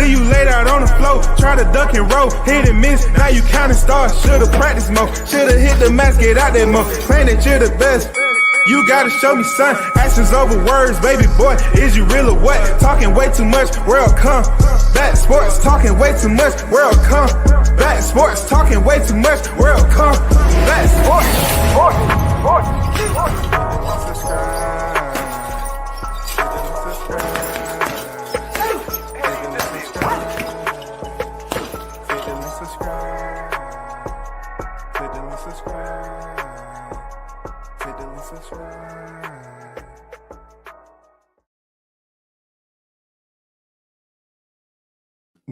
See you laid out on the floor, try to duck and roll, hit and miss, now you counting stars. Should've practiced more, should've hit the mask, get out there more. Claim that you're the best. You gotta show me, son. Actions over words, baby boy. Is you real or what? Talking way too much, world come. Back sports, talking way too much, world come. Back sports, talking way too much, world come. Back sports,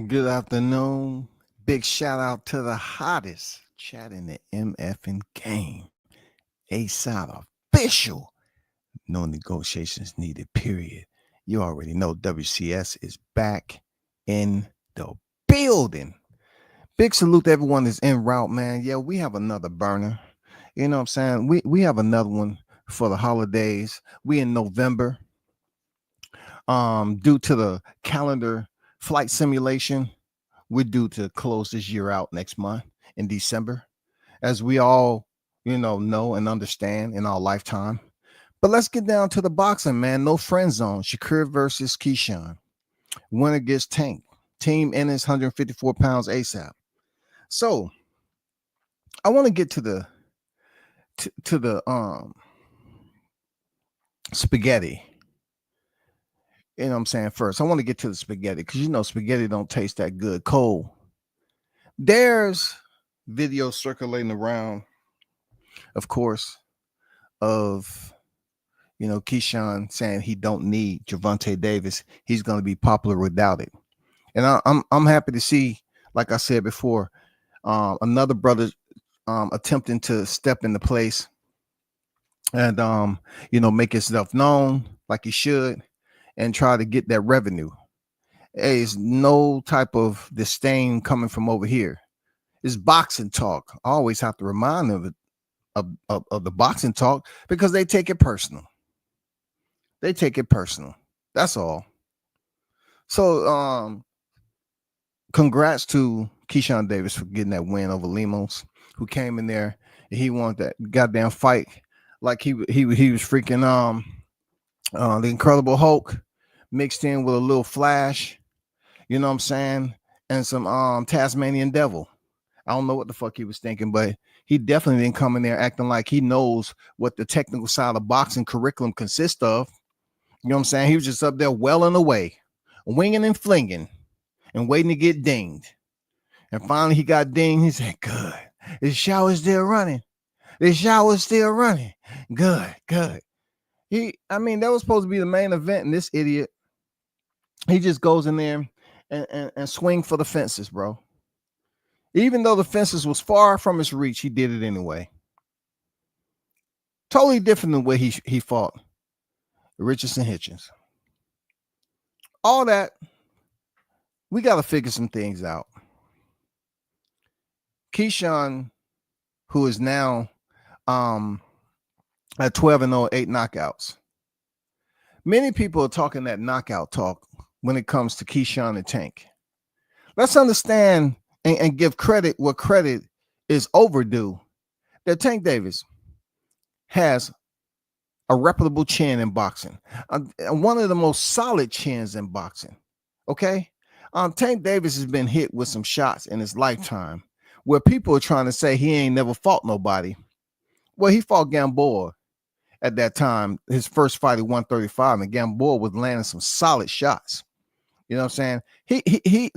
Good afternoon. Big shout out to the hottest chat in the MFing game. ASAP official. No negotiations needed, period. You already know WCS is back in the building. Big salute to everyone that's en route, man. Yeah, we have another burner. You know what I'm saying? We have another one for the holidays. We in November. Due to the calendar flight simulation, we're due to close this year out next month in December, as we all, know and understand in our lifetime. But let's get down to the boxing, man. No friend zone. Shakur versus Keyshawn. Winner gets Tank. Team Ennis, 154 pounds ASAP. So I want to get to the spaghetti. You know what I'm saying? First, I want to get to the spaghetti because spaghetti don't taste that good cold. There's video circulating around, of course, of Keyshawn saying he don't need Gervonta Davis. He's going to be popular without it. And I'm happy to see, like I said before, another brother attempting to step into place and make himself known like he should, and try to get that revenue. Hey, it's no type of disdain coming from over here. It's boxing talk. I always have to remind them of the boxing talk because they take it personal. That's all. So congrats to Keyshawn Davis for getting that win over Lemos, who came in there and he wanted that goddamn fight like he was freaking the Incredible Hulk mixed in with a little Flash, you know what I'm saying, and some Tasmanian Devil. I don't know what the fuck he was thinking, but he definitely didn't come in there acting like he knows what the technical side of boxing curriculum consists of. You know what I'm saying? He was just up there welling away, winging and flinging, and waiting to get dinged. And finally he got dinged. He said, good. The shower's still running. Good. That was supposed to be the main event, and this idiot, he just goes in there and swing for the fences, bro. Even though the fences was far from his reach, he did it anyway. Totally different than the way he fought Richardson Hitchens. All that, we got to figure some things out. Keyshawn, who is now at 12-0, 8 knockouts. Many people are talking that knockout talk when it comes to Keyshawn and Tank. Let's understand and give credit where credit is overdue. That Tank Davis has a reputable chin in boxing, one of the most solid chins in boxing. Okay, Tank Davis has been hit with some shots in his lifetime where people are trying to say he ain't never fought nobody. Well, he fought Gamboa at that time, his first fight at 135, and Gamboa was landing some solid shots. You know what I'm saying?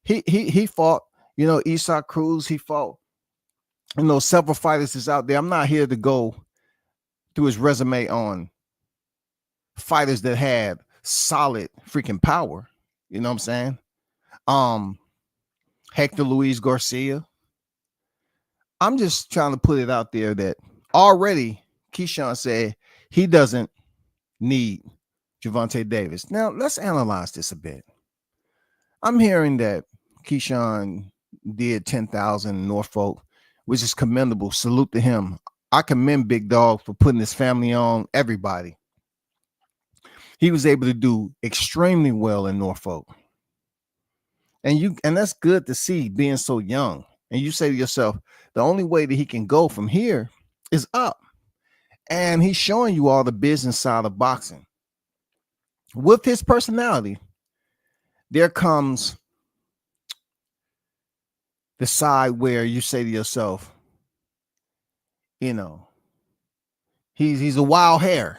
He fought, Isaac Cruz. He fought, several fighters that's out there. I'm not here to go through his resume on fighters that had solid freaking power. You know what I'm saying? Hector Luis Garcia. I'm just trying to put it out there that already Keyshawn said he doesn't need Gervonta Davis. Now, let's analyze this a bit. I'm hearing that Keyshawn did 10,000 in Norfolk, which is commendable. Salute to him. I commend Big Dog for putting his family on, everybody. He was able to do extremely well in Norfolk. And that's good to see, being so young. And you say to yourself, the only way that he can go from here is up. And he's showing you all the business side of boxing. With his personality, there comes the side where you say to yourself, he's a wild hair.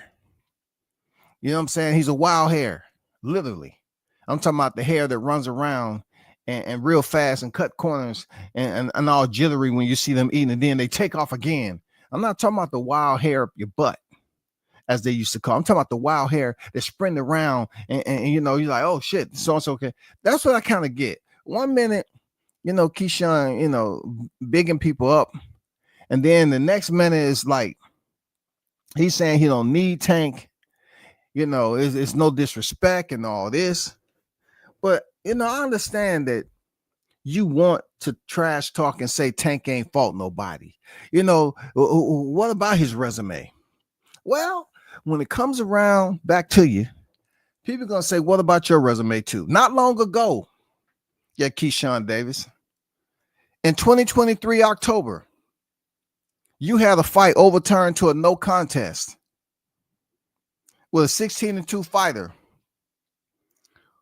You know what I'm saying? He's a wild hair, literally. I'm talking about the hair that runs around and real fast and cut corners and all jittery when you see them eating, and then they take off again. I'm not talking about the wild hair up your butt, as they used to call. I'm talking about the wild hair that sprint around and you're like, oh shit, so-and-so. Okay. That's what I kind of get. 1 minute, Keyshawn, bigging people up. And then the next minute is like, he's saying he don't need Tank. It's no disrespect and all this. But, I understand that you want to trash talk and say Tank ain't fought nobody. What about his resume? Well, when it comes around back to you, people are going to say, what about your resume too? Not long ago, Keyshawn Davis, in 2023 October, you had a fight overturned to a no contest with a 16-2 fighter.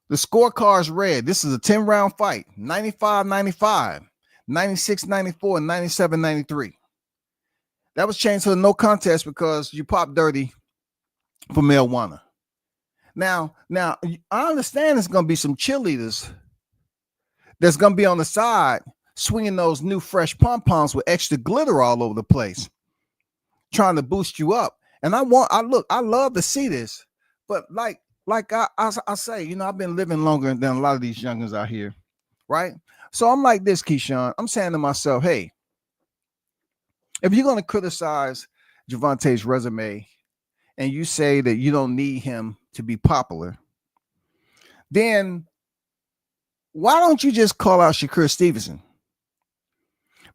The scorecards read, this is a 10-round fight, 95-95, 96-94, and 97-93. That was changed to a no contest because you popped dirty for marijuana. Now, I understand there's going to be some cheerleaders that's going to be on the side swinging those new fresh pom-poms with extra glitter all over the place, trying to boost you up. And I love to see this, but like I say, I've been living longer than a lot of these youngins out here, right? So I'm like this, Keyshawn. I'm saying to myself, hey, if you're going to criticize Gervonta's resume and you say that you don't need him to be popular, then why don't you just call out Shakur Stevenson?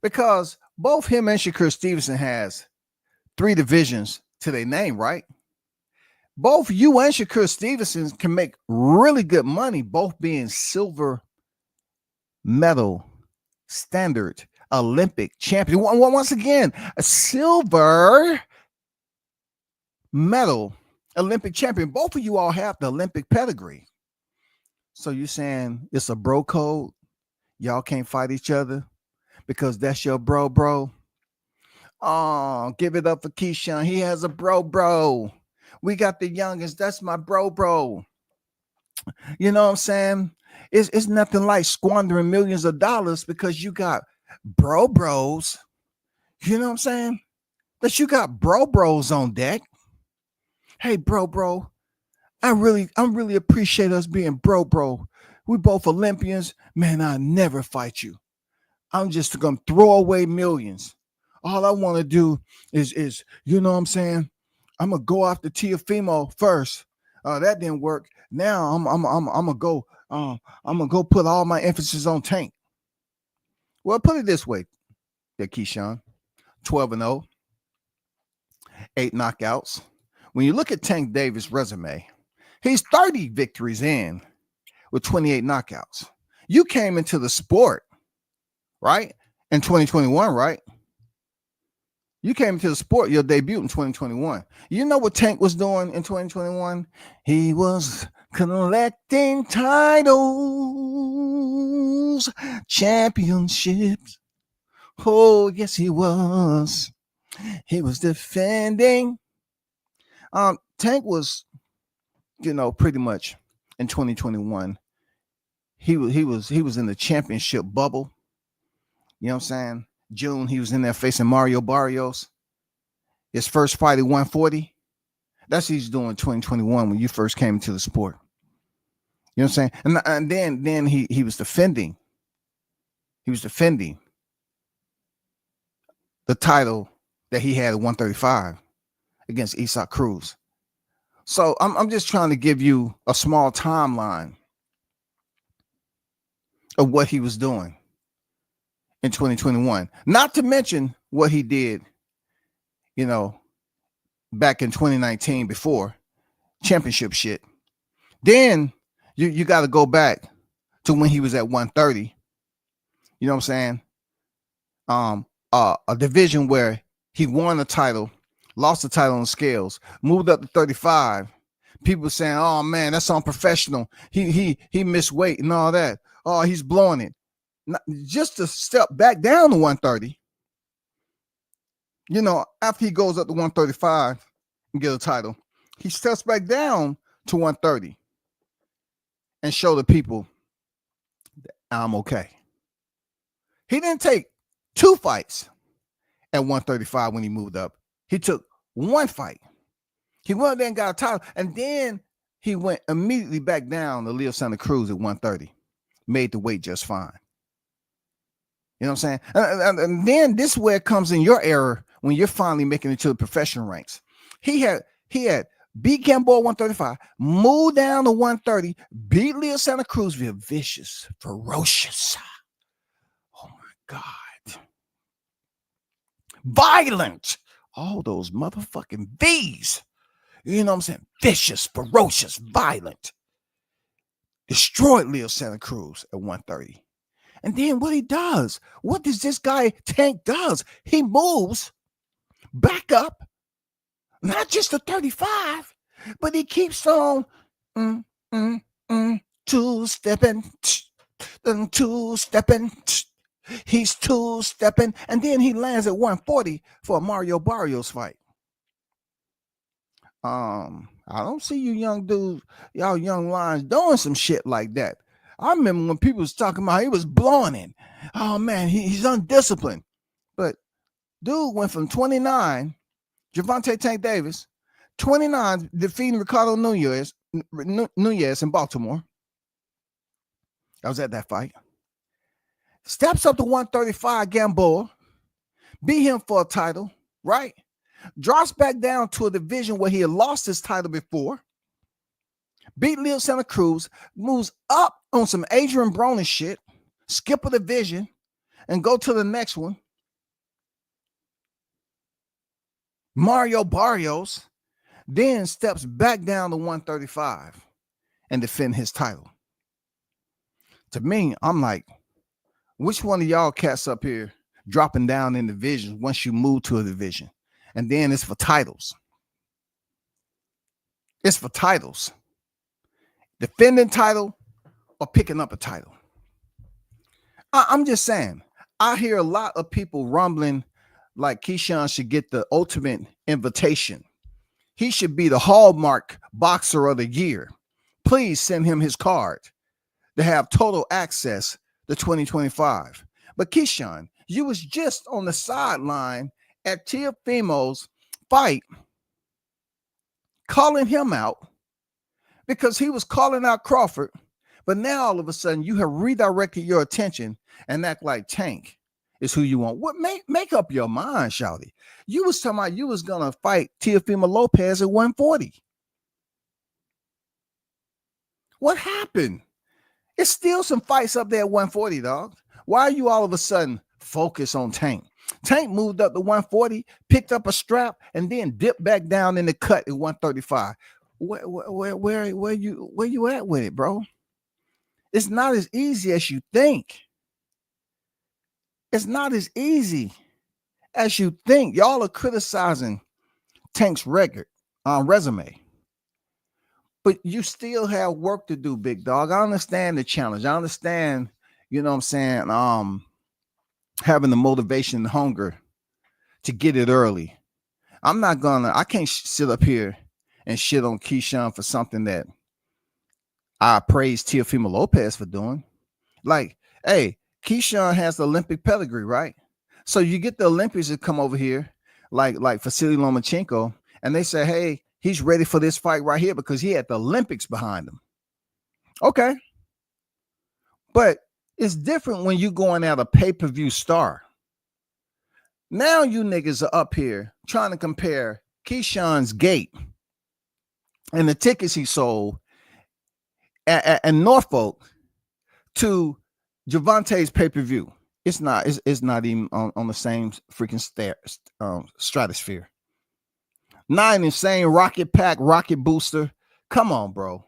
Because both him and Shakur Stevenson has 3 divisions to their name, right? Both you and Shakur Stevenson can make really good money, both being silver medal standard Olympic champion. Once again, a silver medal Olympic champion. Both of you all have the Olympic pedigree. So you're saying it's a bro code? Y'all can't fight each other because that's your bro? Oh, give it up for Keyshawn. He has a bro. We got the youngest. That's my bro. You know what I'm saying? It's nothing like squandering millions of dollars because you got bros. You know what I'm saying? That you got bros on deck. Hey, bro. I really appreciate us being bro. We both Olympians. Man, I never fight you. I'm just gonna throw away millions. All I want to do is, you know what I'm saying? I'm gonna go after Teofimo first. That didn't work. Now I'm gonna go. I'm gonna go put all my emphasis on Tank. Well, put it this way, Keyshawn, 12-0, 8 knockouts. When you look at Tank Davis' resume, he's 30 victories in with 28 knockouts. You came into the sport, right, in 2021, right? You came into the sport, your debut in 2021. You know what Tank was doing in 2021? He was collecting titles, championships. Oh, yes, he was. He was defending. Tank was, pretty much in 2021. He was in the championship bubble. You know what I'm saying? June, he was in there facing Mario Barrios. His first fight at 140. That's what he's doing in 2021 when you first came into the sport. You know what I'm saying? And then he was defending. He was defending the title that he had at 135 against Isaac Cruz. So I'm just trying to give you a small timeline of what he was doing in 2021, not to mention what he did, back in 2019 before championship shit. Then you got to go back to when he was at 130. You know what I'm saying? A division where he won a title, lost the title on scales, moved up to 35. People saying, "Oh man, that's unprofessional. He missed weight and all that. Oh, he's blowing it." Just to step back down to 130. You know, after he goes up to 135 and get a title, he steps back down to 130 and show the people that I'm okay. He didn't take 2 fights at 135 when he moved up. He took 1 fight. He went there and got a title, and then he went immediately back down to Leo Santa Cruz at 130. Made the weight just fine. You know what I'm saying? And then this is where it comes in your era when you're finally making it to the professional ranks. He had beat Gamboa 135, moved down to 130, beat Leo Santa Cruz via vicious, ferocious. Oh my God. Violent. All those motherfucking V's. You know what I'm saying? Vicious, ferocious, violent. Destroyed Leo Santa Cruz at 130. And then what does this guy Tank does? He moves back up, not just to 35, but he keeps on two-stepping. He's two-stepping, and then he lands at 140 for a Mario Barrios fight. I don't see you young dudes, y'all young lions doing some shit like that. I remember when people was talking about he was blowing it. Oh man, he's undisciplined. But dude went from 29, Gervonta Tank Davis, 29, defeating Ricardo Nunez in Baltimore. I was at that fight. Steps up to 135, Gamboa, beat him for a title, right? Drops back down to a division where he had lost his title before. Beat Leo Santa Cruz, moves up on some Adrian Broner shit, skip a division, and go to the next one. Mario Barrios then steps back down to 135 and defend his title. To me, I'm like, which one of y'all cats up here dropping down in divisions once you move to a division? And then it's for titles. It's for titles. Defending title or picking up a title. I'm just saying, I hear a lot of people rumbling like Keyshawn should get the ultimate invitation. He should be the hallmark boxer of the year. Please send him his card to have total access to 2025. But Keyshawn, you was just on the sideline at Teofimo's fight, calling him out because he was calling out Crawford. But now all of a sudden you have redirected your attention and act like Tank is who you want. What make up your mind, shawty? You was talking about you was gonna fight Teofimo Lopez at 140. What happened? It's still some fights up there at 140, dog. Why are you all of a sudden focused on Tank? Tank moved up to 140, picked up a strap, and then dipped back down in the cut at 135. Where you at with it, bro? It's not as easy as you think. It's not as easy as you think. Y'all are criticizing Tank's resume. But you still have work to do, big dog. I understand the challenge. I understand, you know what I'm saying, having the motivation and hunger to get it early. I can't sit up here and shit on Keyshawn for something that I praise Teofimo Lopez for doing. Like, hey, Keyshawn has the Olympic pedigree, right? So you get the Olympics to come over here, like Vasily Lomachenko, and they say, hey, he's ready for this fight right here because he had the Olympics behind him. Okay. But it's different when you're going at a pay-per-view star. Now you niggas are up here trying to compare Keyshawn's gate and the tickets he sold at Norfolk to Gervonta's pay-per-view. It's not even on the same freaking stratosphere. Not in the same rocket pack, rocket booster. Come on, bro.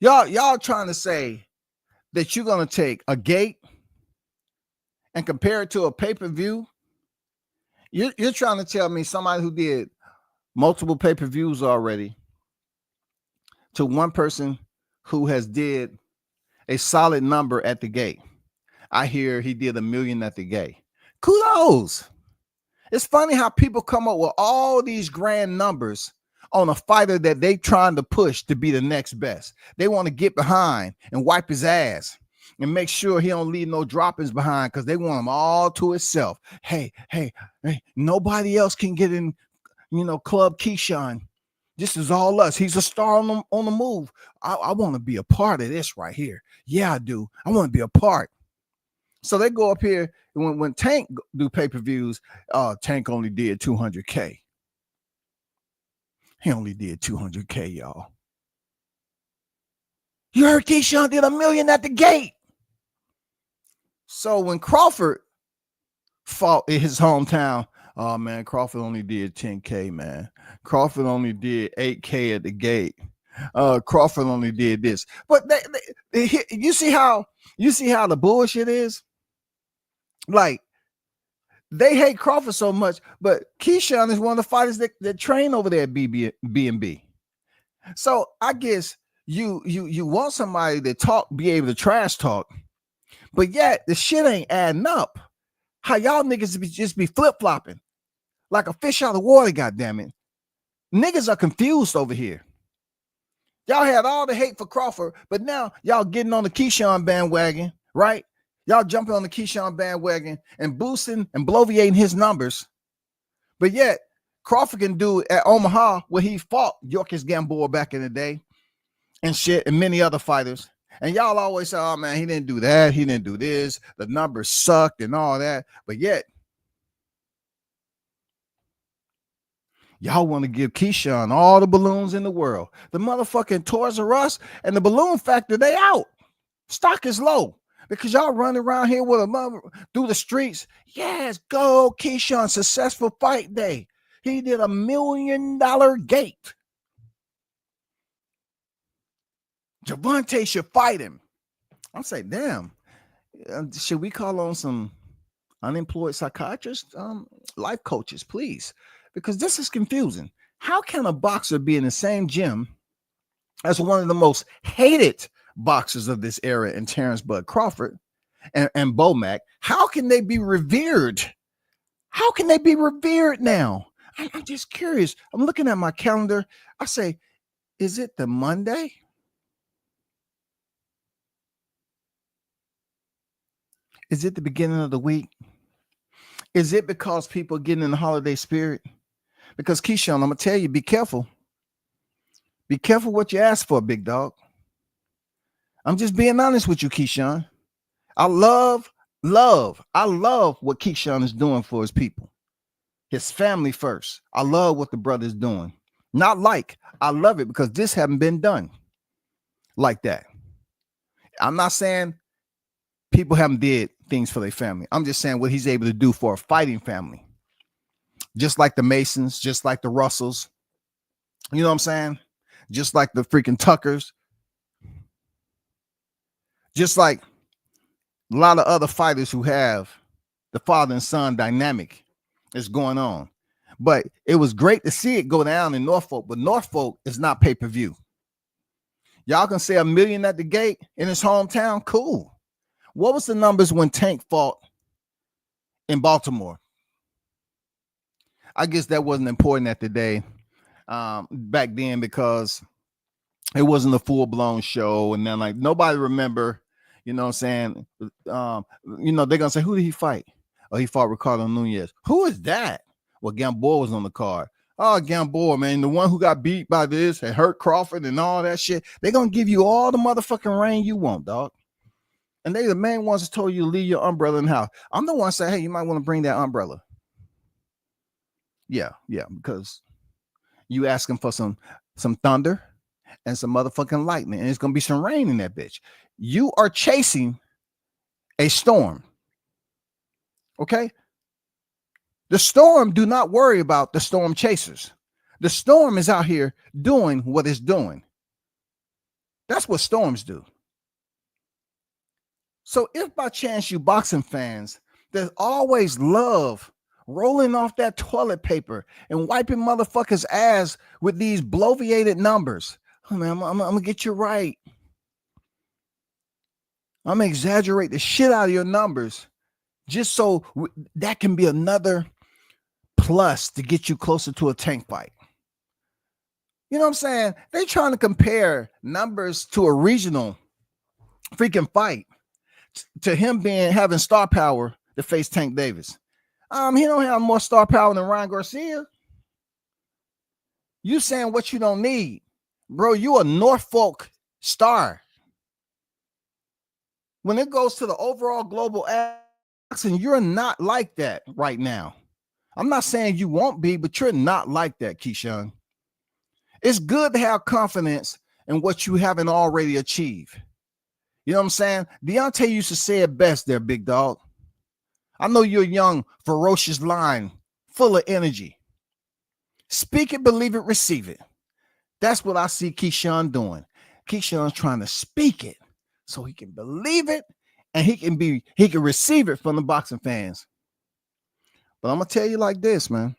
Y'all trying to say that you're going to take a gate and compare it to a pay-per-view? You're trying to tell me somebody who did multiple pay-per-views already to one person who has did a solid number at the gate. I hear he did $1 million at the gate. Kudos. It's funny how people come up with all these grand numbers on a fighter that they trying to push to be the next best. They want to get behind and wipe his ass and make sure he don't leave no droppings behind because they want him all to himself. Hey, nobody else can get in, Club Keyshawn. This is all us. He's a star on the move. I want to be a part of this right here. Yeah, I do. I want to be a part. So they go up here, and when Tank do pay-per-views, Tank only did 200K. He only did 200K, y'all. You heard Keyshawn did $1 million at the gate. So when Crawford fought in his hometown, oh man, Crawford only did 10K, man. Crawford only did 8K at the gate. Crawford only did this. But you see how the bullshit is? Like, they hate Crawford so much, but Keyshawn is one of the fighters that train over there at B&B. So I guess you want somebody to be able to trash talk, but yet the shit ain't adding up. How y'all niggas just be flip-flopping like a fish out of water, goddammit. Niggas are confused over here. Y'all had all the hate for Crawford, but now y'all getting on the Keyshawn bandwagon, right? Y'all jumping on the Keyshawn bandwagon and boosting and bloviating his numbers. But yet, Crawford can do at Omaha where he fought Yorkis Gamboa back in the day and shit and many other fighters. And y'all always say, oh man, he didn't do that. He didn't do this. The numbers sucked and all that. But yet, y'all want to give Keyshawn all the balloons in the world. The motherfucking Toys R Us and the balloon factory, they out. Stock is low. Because y'all run around here with a mother through the streets. Yes, go Keyshawn, successful fight day. He did $1 million gate. Javante should fight him. I'm saying, damn, should we call on some unemployed psychiatrists, life coaches, please? Because this is confusing. How can a boxer be in the same gym as one of the most hated boxers of this era in Terrence Bud Crawford and Bomac? How can they be revered? How can they be revered now? I'm just curious. I'm looking at my calendar. I say, is it the Monday? Is it the beginning of the week? Is it because people are getting in the holiday spirit? Because Keyshawn, I'm going to tell you, be careful. Be careful what you ask for, big dog. I'm just being honest with you, Keyshawn. I love what Keyshawn is doing for his people. His family first. I love what the brother's doing. I love it because this haven't been done like that. I'm not saying people haven't did things for their family. I'm just saying what he's able to do for a fighting family. Just like the Masons, just like the Russells. You know what I'm saying? Just like the freaking Tuckers. Just like a lot of other fighters who have the father and son dynamic is going on. But it was great to see it go down in Norfolk, but Norfolk is not pay-per-view. Y'all can say $1 million at the gate in his hometown. Cool. What was the numbers when Tank fought in Baltimore? I guess that wasn't important at the day back then because it wasn't a full-blown show. And then like nobody remember, you know what I'm saying? They're going to say, who did he fight? Oh, he fought Ricardo Nunez. Who is that? Well, Gamboa was on the card. Oh, Gamboa, man, the one who got beat by this and hurt Crawford and all that shit. They're going to give you all the motherfucking rain you want, dog. And they the main ones that told you to leave your umbrella in the house. I'm the one saying, hey, you might want to bring that umbrella. Yeah, because you asking for some thunder and some motherfucking lightning, and it's going to be some rain in that bitch. You are chasing a storm. Okay? The storm, do not worry about the storm chasers. The storm is out here doing what it's doing. That's what storms do. So if by chance you boxing fans that always love rolling off that toilet paper and wiping motherfuckers' ass with these bloviated numbers, oh man, I'm gonna get you right. I'm gonna exaggerate the shit out of your numbers just so that can be another plus to get you closer to a Tank fight. You know what I'm saying? They trying to compare numbers to a regional freaking fight to him having star power to face Tank Davis. He don't have more star power than Ryan Garcia. You saying what you don't need, bro? You a Norfolk star. When it goes to the overall global action, you're not like that right now. I'm not saying you won't be, but you're not like that, Keyshawn. It's good to have confidence in what you haven't already achieved. You know what I'm saying? Deontay used to say it best there, big dog. I know you're a young, ferocious lion, full of energy. Speak it, believe it, receive it. That's what I see Keyshawn doing. Keyshawn's trying to speak it so he can believe it and he can receive it from the boxing fans. But I'm gonna tell you like this, man.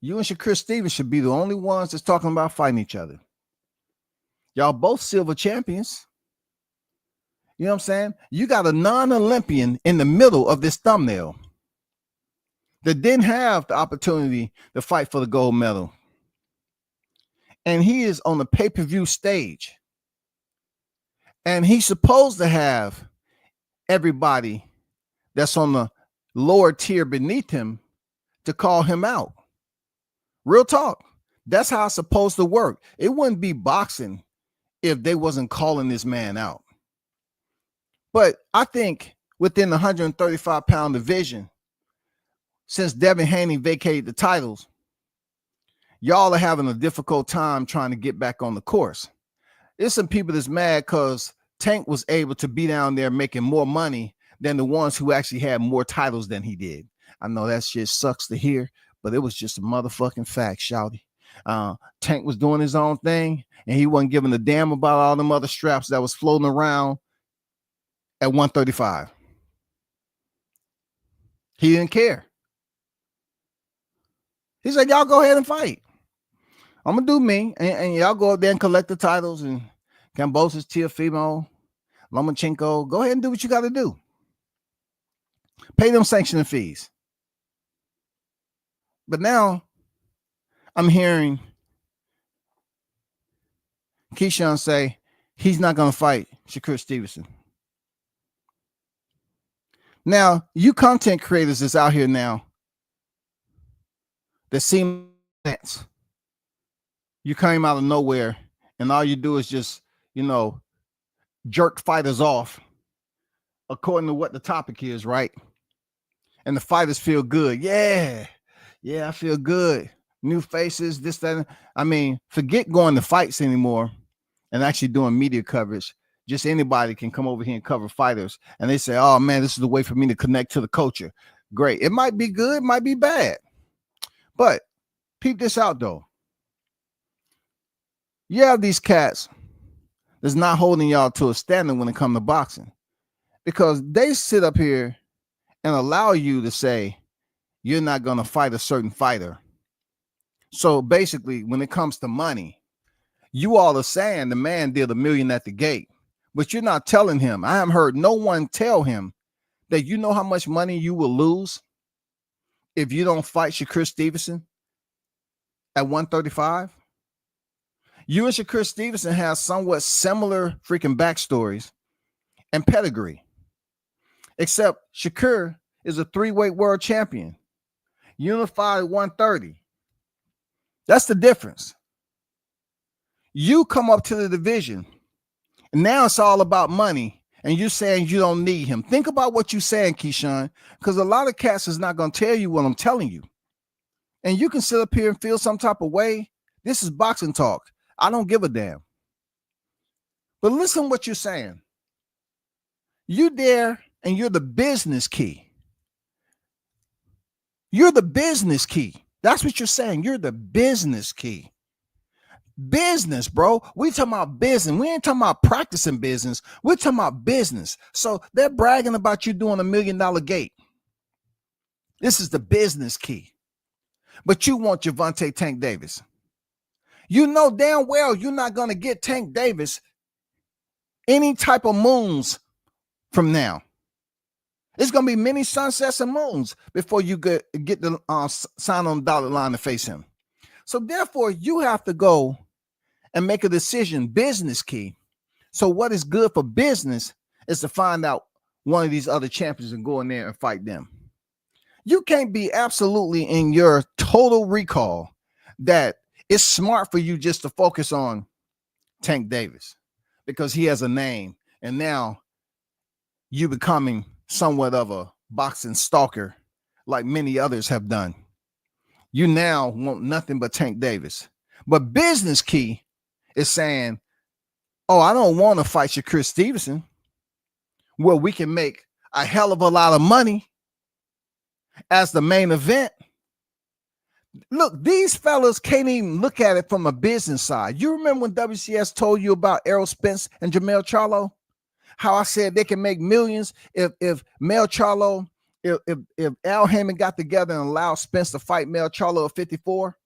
You and Shakur Stevens should be the only ones that's talking about fighting each other. Y'all both silver champions. You know what I'm saying? You got a non-Olympian in the middle of this thumbnail that didn't have the opportunity to fight for the gold medal. And he is on the pay-per-view stage. And he's supposed to have everybody that's on the lower tier beneath him to call him out. Real talk. That's how it's supposed to work. It wouldn't be boxing if they wasn't calling this man out. But I think within the 135-pound division, since Devin Haney vacated the titles, y'all are having a difficult time trying to get back on the course. There's some people that's mad because Tank was able to be down there making more money than the ones who actually had more titles than he did. I know that shit sucks to hear, but it was just a motherfucking fact, shouty. Tank was doing his own thing, and he wasn't giving a damn about all them other straps that was floating around at 135. He didn't care. He said, y'all go ahead and fight. I'm going to do me, and y'all go up there and collect the titles, and Kambosos, Teofimo, Lomachenko, go ahead and do what you got to do. Pay them sanctioning fees. But now I'm hearing Keyshawn say he's not going to fight Shakur Stevenson. Now, you content creators that's out here now that seem sense. You came out of nowhere and all you do is just, jerk fighters off according to what the topic is, right? And the fighters feel good. Yeah, I feel good. New faces, this, that. I mean, forget going to fights anymore and actually doing media coverage. Just anybody can come over here and cover fighters. And they say, oh, man, this is the way for me to connect to the culture. Great. It might be good, might be bad. But peep this out, though. You have these cats that's not holding y'all to a standard when it comes to boxing. Because they sit up here and allow you to say you're not going to fight a certain fighter. So basically, when it comes to money, you all are saying the man did $1 million at the gate. But you're not telling him. I haven't heard no one tell him that you know how much money you will lose if you don't fight Shakur Stevenson at 135. You and Shakur Stevenson have somewhat similar freaking backstories and pedigree. Except Shakur is a 3-weight world champion, unified 130. That's the difference. You come up to the division. And now it's all about money, and you're saying you don't need him. Think about what you're saying, Keyshawn, because a lot of cats is not going to tell you what I'm telling you. And you can sit up here and feel some type of way. This is boxing talk. I don't give a damn. But listen to what you're saying. You there, and you're the business key. You're the business key. That's what you're saying. You're the business key. Business, bro. We talking about business. We ain't talking about practicing business. We're talking about business. So they're bragging about you doing $1 million gate. This is the business key. But you want Gervonta Tank Davis. You know damn well you're not going to get Tank Davis any type of moons from now. It's going to be many sunsets and moons before you get the sign on the dotted line to face him. So therefore, you have to go and make a decision, business key. So what is good for business is to find out one of these other champions and go in there and fight them. You can't be absolutely in your total recall that it's smart for you just to focus on Tank Davis because he has a name, and now you becoming somewhat of a boxing stalker like many others have done. You now want nothing but Tank Davis. But business key is saying, oh, I don't want to fight Shakur Stevenson where we can make a hell of a lot of money as the main event. Look, these fellas can't even look at it from a business side. You remember when WCS told you about Errol Spence and Jermell Charlo? How I said they can make millions if Mel Charlo, if Al Heyman got together and allowed Spence to fight Mel Charlo at 54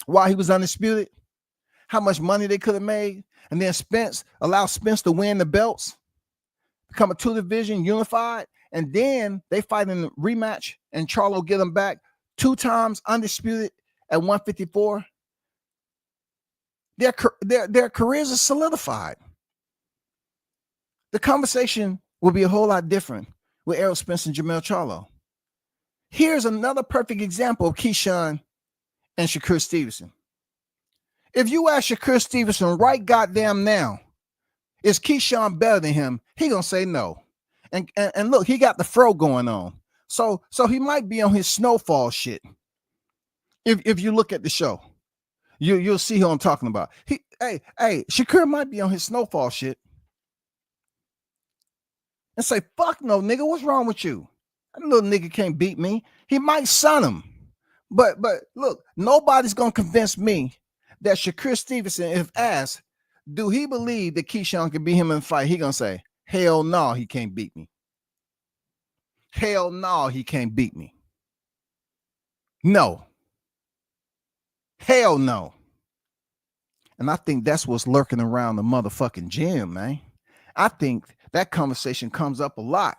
while he was undisputed, how much money they could have made. And then Spence allowed Spence to win the belts, become a 2-division unified, and then they fight in the rematch and Charlo get them back 2 times undisputed at 154. Their careers are solidified. The conversation will be a whole lot different with Errol Spence and Jermell Charlo. Here's another perfect example of Keyshawn and Shakur Stevenson. If you ask Shakur Stevenson right goddamn now, is Keyshawn better than him? He gonna say no. And look, he got the fro going on. So he might be on his snowfall shit. If you look at the show, you'll see who I'm talking about. Shakur might be on his snowfall shit. And say, fuck no, nigga, what's wrong with you? That little nigga can't beat me. He might son him. But look, nobody's going to convince me that Shakur Stevenson, if asked, do he believe that Keyshawn can beat him in a fight? He going to say, hell no, he can't beat me. Hell no, he can't beat me. No. Hell no. And I think that's what's lurking around the motherfucking gym, man. I think that conversation comes up a lot.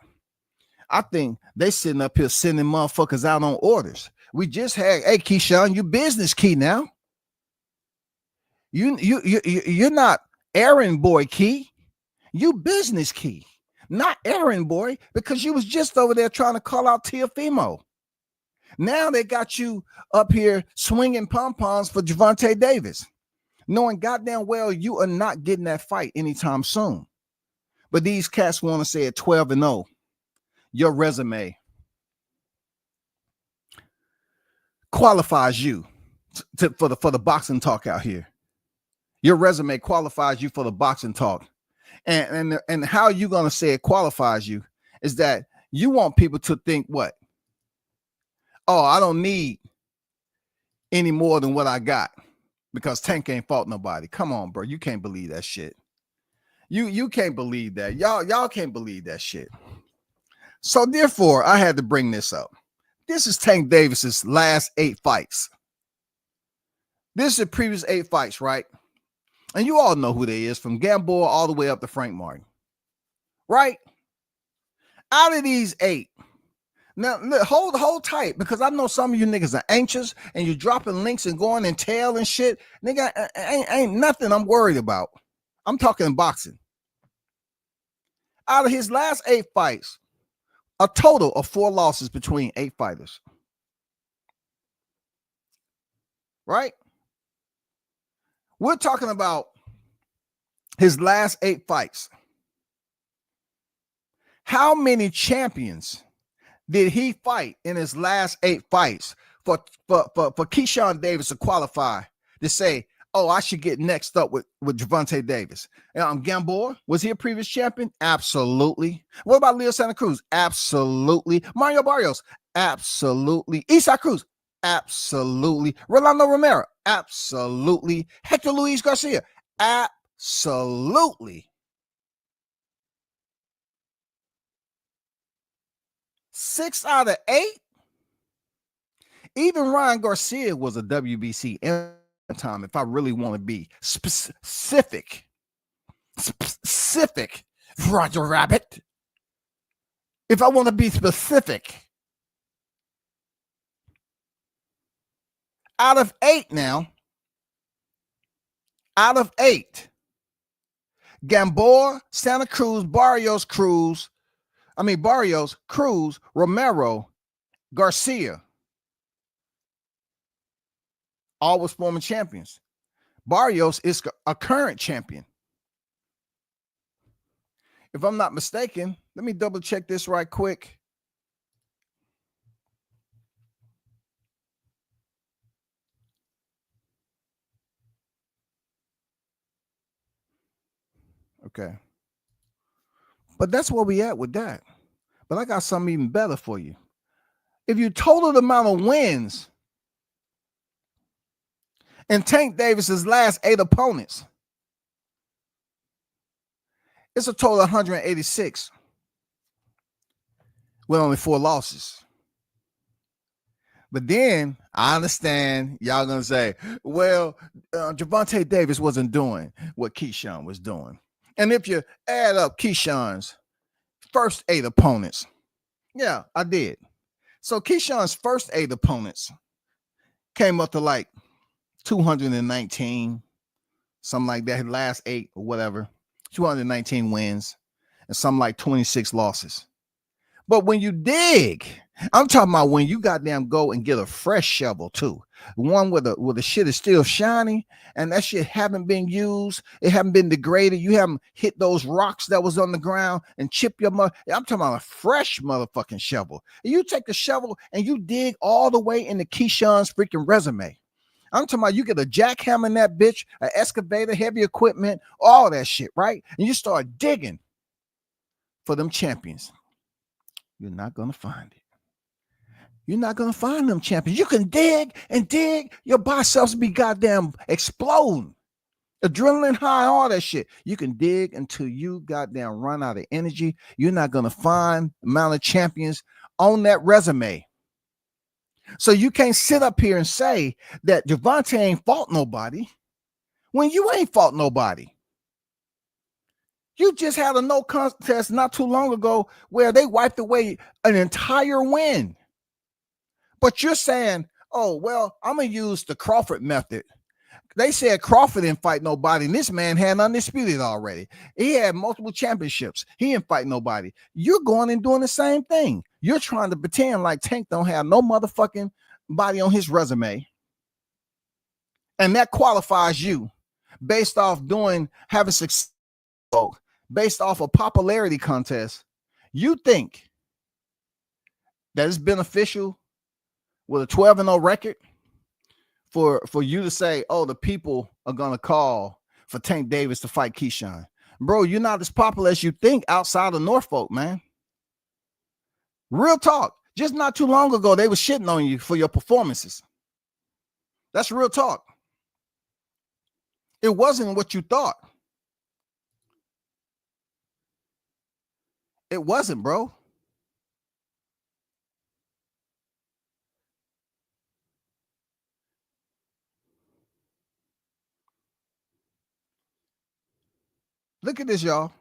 I think they sitting up here sending motherfuckers out on orders. We just had, hey, Keyshawn, you business key now. You're not errand boy key. You business key, not errand boy, because you was just over there trying to call out Teofimo. Now they got you up here swinging pom-poms for Gervonta Davis, knowing goddamn well you are not getting that fight anytime soon. But these cats want to say at 12-0, your resume qualifies you for the boxing talk out here. Your resume qualifies you for the boxing talk. And how you going to say it qualifies you is that you want people to think what? Oh, I don't need any more than what I got because Tank ain't fought nobody. Come on, bro. You can't believe that shit. You can't believe that. Y'all can't believe that shit. So therefore, I had to bring this up. This is Tank Davis's last 8 fights. This is the previous 8 fights, right? And you all know who they is, from Gamboa all the way up to Frank Martin. Right? Out of these 8, now hold tight, because I know some of you niggas are anxious and you're dropping links and going and tail and shit. Nigga, ain't nothing I'm worried about. I'm talking boxing. Out of his last 8 fights, a total of 4 losses between 8 fighters. Right? We're talking about his last 8 fights. How many champions did he fight in his last 8 fights for Keyshawn Davis to qualify to say, oh, I should get next up with Gervonta Davis? Gamboa, was he a previous champion? Absolutely. What about Leo Santa Cruz? Absolutely. Mario Barrios? Absolutely. Isaac Cruz? Absolutely. Rolando Romero. Absolutely. Hector Luis Garcia. Absolutely. 6 out of 8. Even Ryan Garcia was a WBC time. If I really want to be specific, Roger Rabbit. If I want to be specific, out of 8 now, out of 8, Gamboa, Santa Cruz, Barrios, Cruz, Romero, Garcia, all was former champions. Barrios is a current champion. If I'm not mistaken, let me double check this right quick. Okay. But that's where we at with that. But I got something even better for you. If you total the amount of wins in Tank Davis's last 8 opponents, it's a total of 186 with only 4 losses. But then I understand y'all gonna say, well, Gervonta Davis wasn't doing what Keyshawn was doing. And if you add up Keyshawn's first 8 opponents, yeah, I did. So Keyshawn's first 8 opponents came up to like 219, something like that. His last 8 or whatever, 219 wins and something like 26 losses. But when you dig, I'm talking about when you goddamn go and get a fresh shovel too, one where the shit is still shiny and that shit haven't been used, it haven't been degraded, you haven't hit those rocks that was on the ground and chip your mother. I'm talking about a fresh motherfucking shovel. And you take the shovel and you dig all the way into Keyshawn's freaking resume. I'm talking about you get a jackhammer in that bitch, an excavator, heavy equipment, all that shit, right? And you start digging for them champions. You're not going to find it. You're not going to find them champions. You can dig and dig. Your biceps be goddamn exploding. Adrenaline high, all that shit. You can dig until you goddamn run out of energy. You're not going to find the amount of champions on that resume. So you can't sit up here and say that Gervonta ain't fought nobody when you ain't fought nobody. You just had a no contest not too long ago where they wiped away an entire win. But you're saying, oh, well, I'm going to use the Crawford method. They said Crawford didn't fight nobody, and this man had undisputed already. He had multiple championships. He didn't fight nobody. You're going and doing the same thing. You're trying to pretend like Tank don't have no motherfucking body on his resume. And that qualifies you based off having success, based off a popularity contest. You think that it's beneficial with a 12-0 record for you to say, oh, the people are going to call for Tank Davis to fight Keyshawn. Bro, you're not as popular as you think outside of Norfolk, man. Real talk. Just not too long ago, they were shitting on you for your performances. That's real talk. It wasn't what you thought. It wasn't, bro. Look at this, y'all.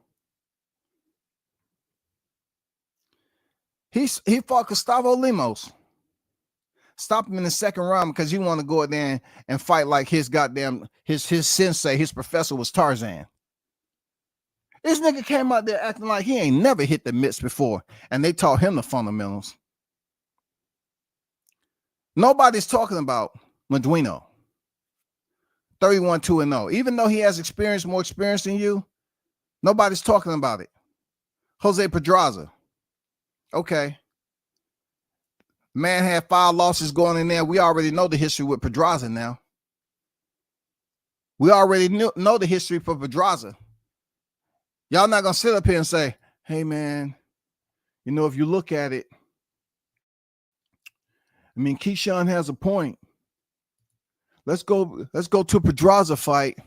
He fought Gustavo Lemos. Stopped him in the second round because he wanted to go in there and fight like his goddamn his sensei, his professor was Tarzan. This nigga came out there acting like he ain't never hit the mitts before, and they taught him the fundamentals. Nobody's talking about Meduino. 31-2-0. Even though he has more experience than you, nobody's talking about it. Jose Pedraza. Okay. Man had 5 losses going in there. We already know the history with Pedraza now. We already know the history for Pedraza. Y'all not going to sit up here and say, hey, man, if you look at it, I mean, Keyshawn has a point. Let's go to Pedraza fight.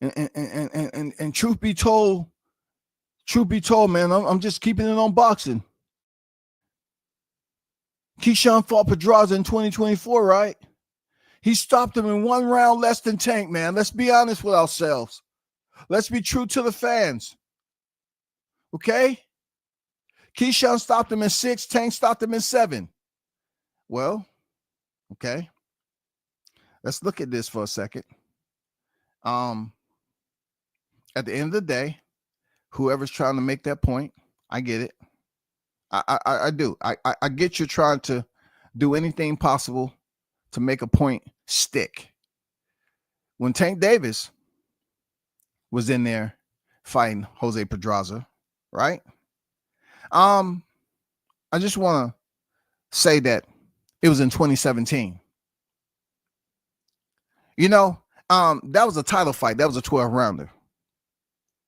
And truth be told, man, I'm just keeping it on boxing. Keyshawn fought Pedraza in 2024, right? He stopped him in 1 round less than Tank, man. Let's be honest with ourselves. Let's be true to the fans. Okay? Keyshawn stopped him in 6, Tank stopped him in 7. Well, okay. Let's look at this for a second. At the end of the day, whoever's trying to make that point, I get it. I do. I get you trying to do anything possible to make a point stick. When Tank Davis was in there fighting Jose Pedraza, right? I just want to say that it was in 2017. You know, that was a title fight. That was a 12-rounder,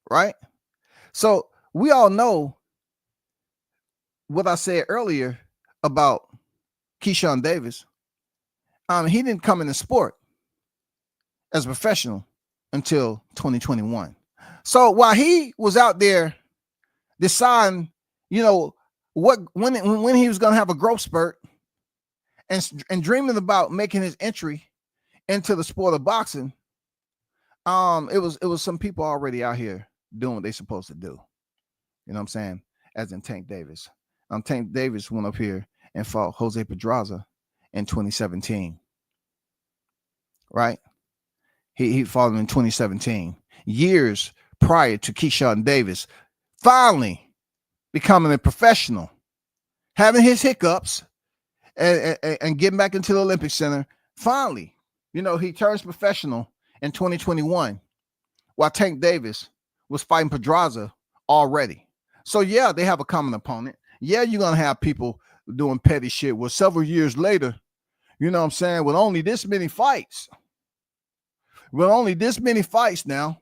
right? So we all know what I said earlier about Keyshawn Davis. He didn't come in the sport as a professional until 2021. So while he was out there deciding, you know, when he was going to have a growth spurt and dreaming about making his entry into the sport of boxing, it was some people already out here doing what they're supposed to do. You know what I'm saying? As in Tank Davis. Tank Davis went up here and fought Jose Pedraza in 2017. Right? He fought him in 2017, years prior to Keyshawn Davis finally becoming a professional, having his hiccups and getting back into the Olympic Center. Finally, you know, he turns professional in 2021 while Tank Davis was fighting Pedraza already. So, yeah, they have a common opponent. Yeah, you're going to have people doing petty shit. Well, several years later, you know what I'm saying, with only this many fights. Now,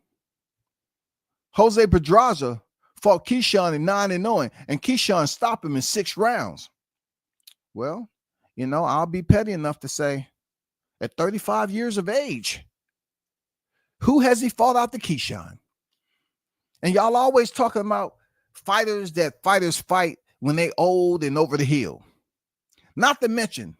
Jose Pedraza fought Keyshawn in 9-0, and Keyshawn stopped him in 6 rounds. Well, you know, I'll be petty enough to say, at 35 years of age, who has he fought out to Keyshawn? And y'all always talking about fighters fight when they old and over the hill. Not to mention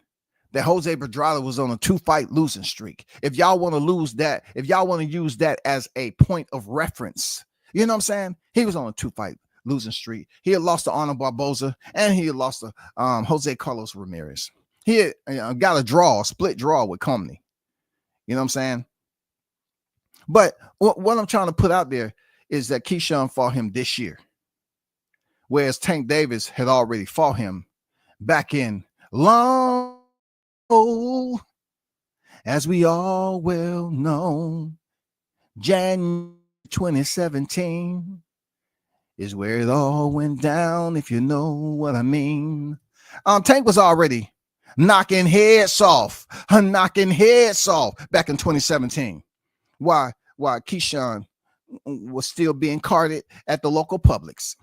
that Jose Pedraza was on a 2-fight losing streak. If y'all want to use that as a point of reference, you know what I'm saying? He was on a 2-fight losing streak. He had lost to Arnold Barboza, and he had lost to Jose Carlos Ramirez. He had got a split draw with Comey. You know what I'm saying? But what I'm trying to put out there is that Keyshawn fought him this year, whereas Tank Davis had already fought him back in long, as we all well know, January 2017 is where it all went down, if you know what I mean. Tank was already knocking heads off back in 2017. Why Keyshawn was still being carted at the local Publix,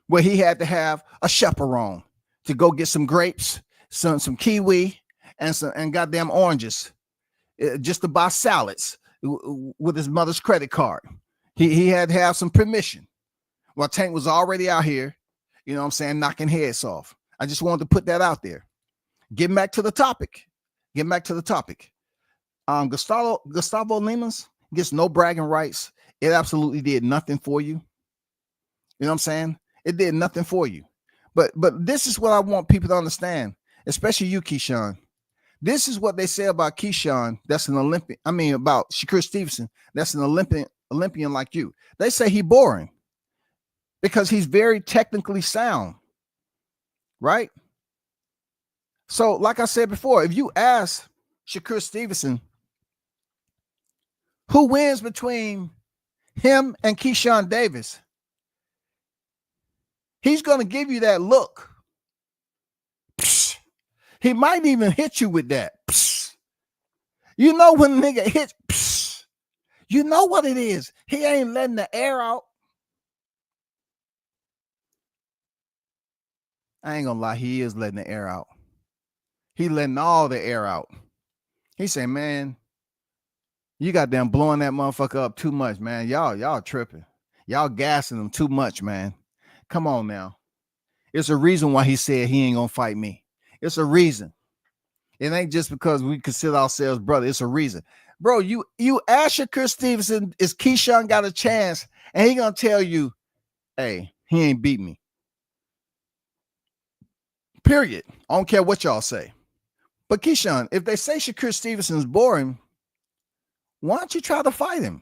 where he had to have a chaperone to go get some grapes, some kiwi, and goddamn oranges, just to buy salads with his mother's credit card. He had to have some permission. While Tank was already out here, you know what I'm saying, knocking heads off. I just wanted to put that out there. Getting back to the topic. Gustavo Limas gets no bragging rights. It absolutely did nothing for you. You know what I'm saying? It did nothing for you. But this is what I want people to understand, especially you, Keyshawn. This is what they say about Keyshawn. That's an Olympian. I mean, about Shakur Stevenson. That's an Olympian like you. They say he's boring because he's very technically sound, right? So, like I said before, if you ask Shakur Stevenson who wins between him and Keyshawn Davis, he's going to give you that look. Psst. He might even hit you with that. Psst. You know when a nigga hits, psst, you know what it is. He ain't letting the air out. I ain't gonna lie, he is letting the air out. He letting all the air out. He saying, man, you got them blowing that motherfucker up too much, man. Y'all tripping. Y'all gassing him too much, man. Come on now. It's a reason why he said he ain't gonna fight me. It's a reason. It ain't just because we consider ourselves brother. It's a reason. Bro, you ask Shakur Stevenson, is Keyshawn got a chance? And he gonna tell you, hey, he ain't beat me. Period. I don't care what y'all say. But Keyshawn, if they say Shakur Stevenson's boring, why don't you try to fight him?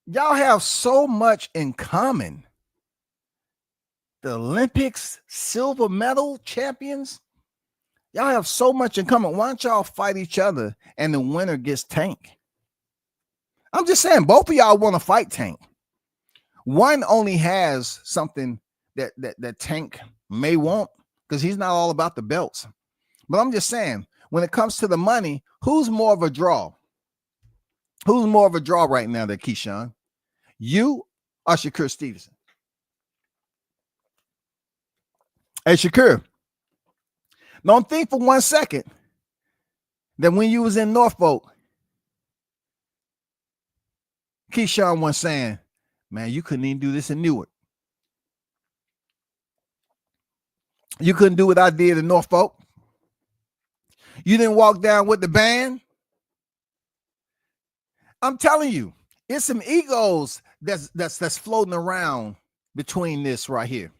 Y'all have so much in common. The Olympics silver medal champions. Y'all have so much in common. Why don't y'all fight each other and the winner gets Tank? I'm just saying, both of y'all want to fight Tank. One only has something that Tank may want because he's not all about the belts. But I'm just saying, when it comes to the money, who's more of a draw? Who's more of a draw right now than Keyshawn? You or Shakur Stevenson? Hey, Shakur, don't think for 1 second that when you was in Norfolk, Keyshawn was saying, man, you couldn't even do this in Newark. You couldn't do what I did in Norfolk. You didn't walk down with the band. I'm telling you, it's some egos that's floating around between this right here.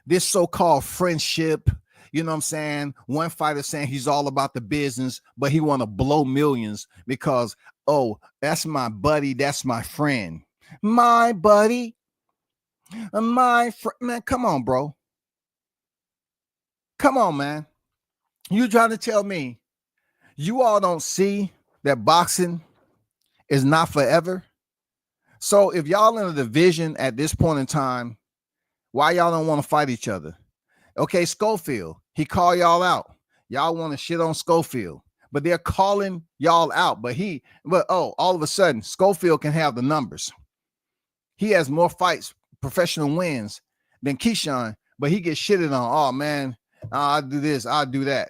This so-called friendship, you know what I'm saying? One fighter saying he's all about the business, but he want to blow millions because, oh, that's my buddy, that's my friend. My buddy, my friend. Man, come on, bro. Come on, man. You trying to tell me you all don't see that boxing is not forever? So if y'all in a division at this point in time, why y'all don't want to fight each other? Okay, Schofield, he called y'all out. Y'all want to shit on Schofield, but they're calling y'all out. But all of a sudden, Schofield can have the numbers. He has more fights, professional wins than Keyshawn, but he gets shitted on. Oh man, I'll do this, I'll do that.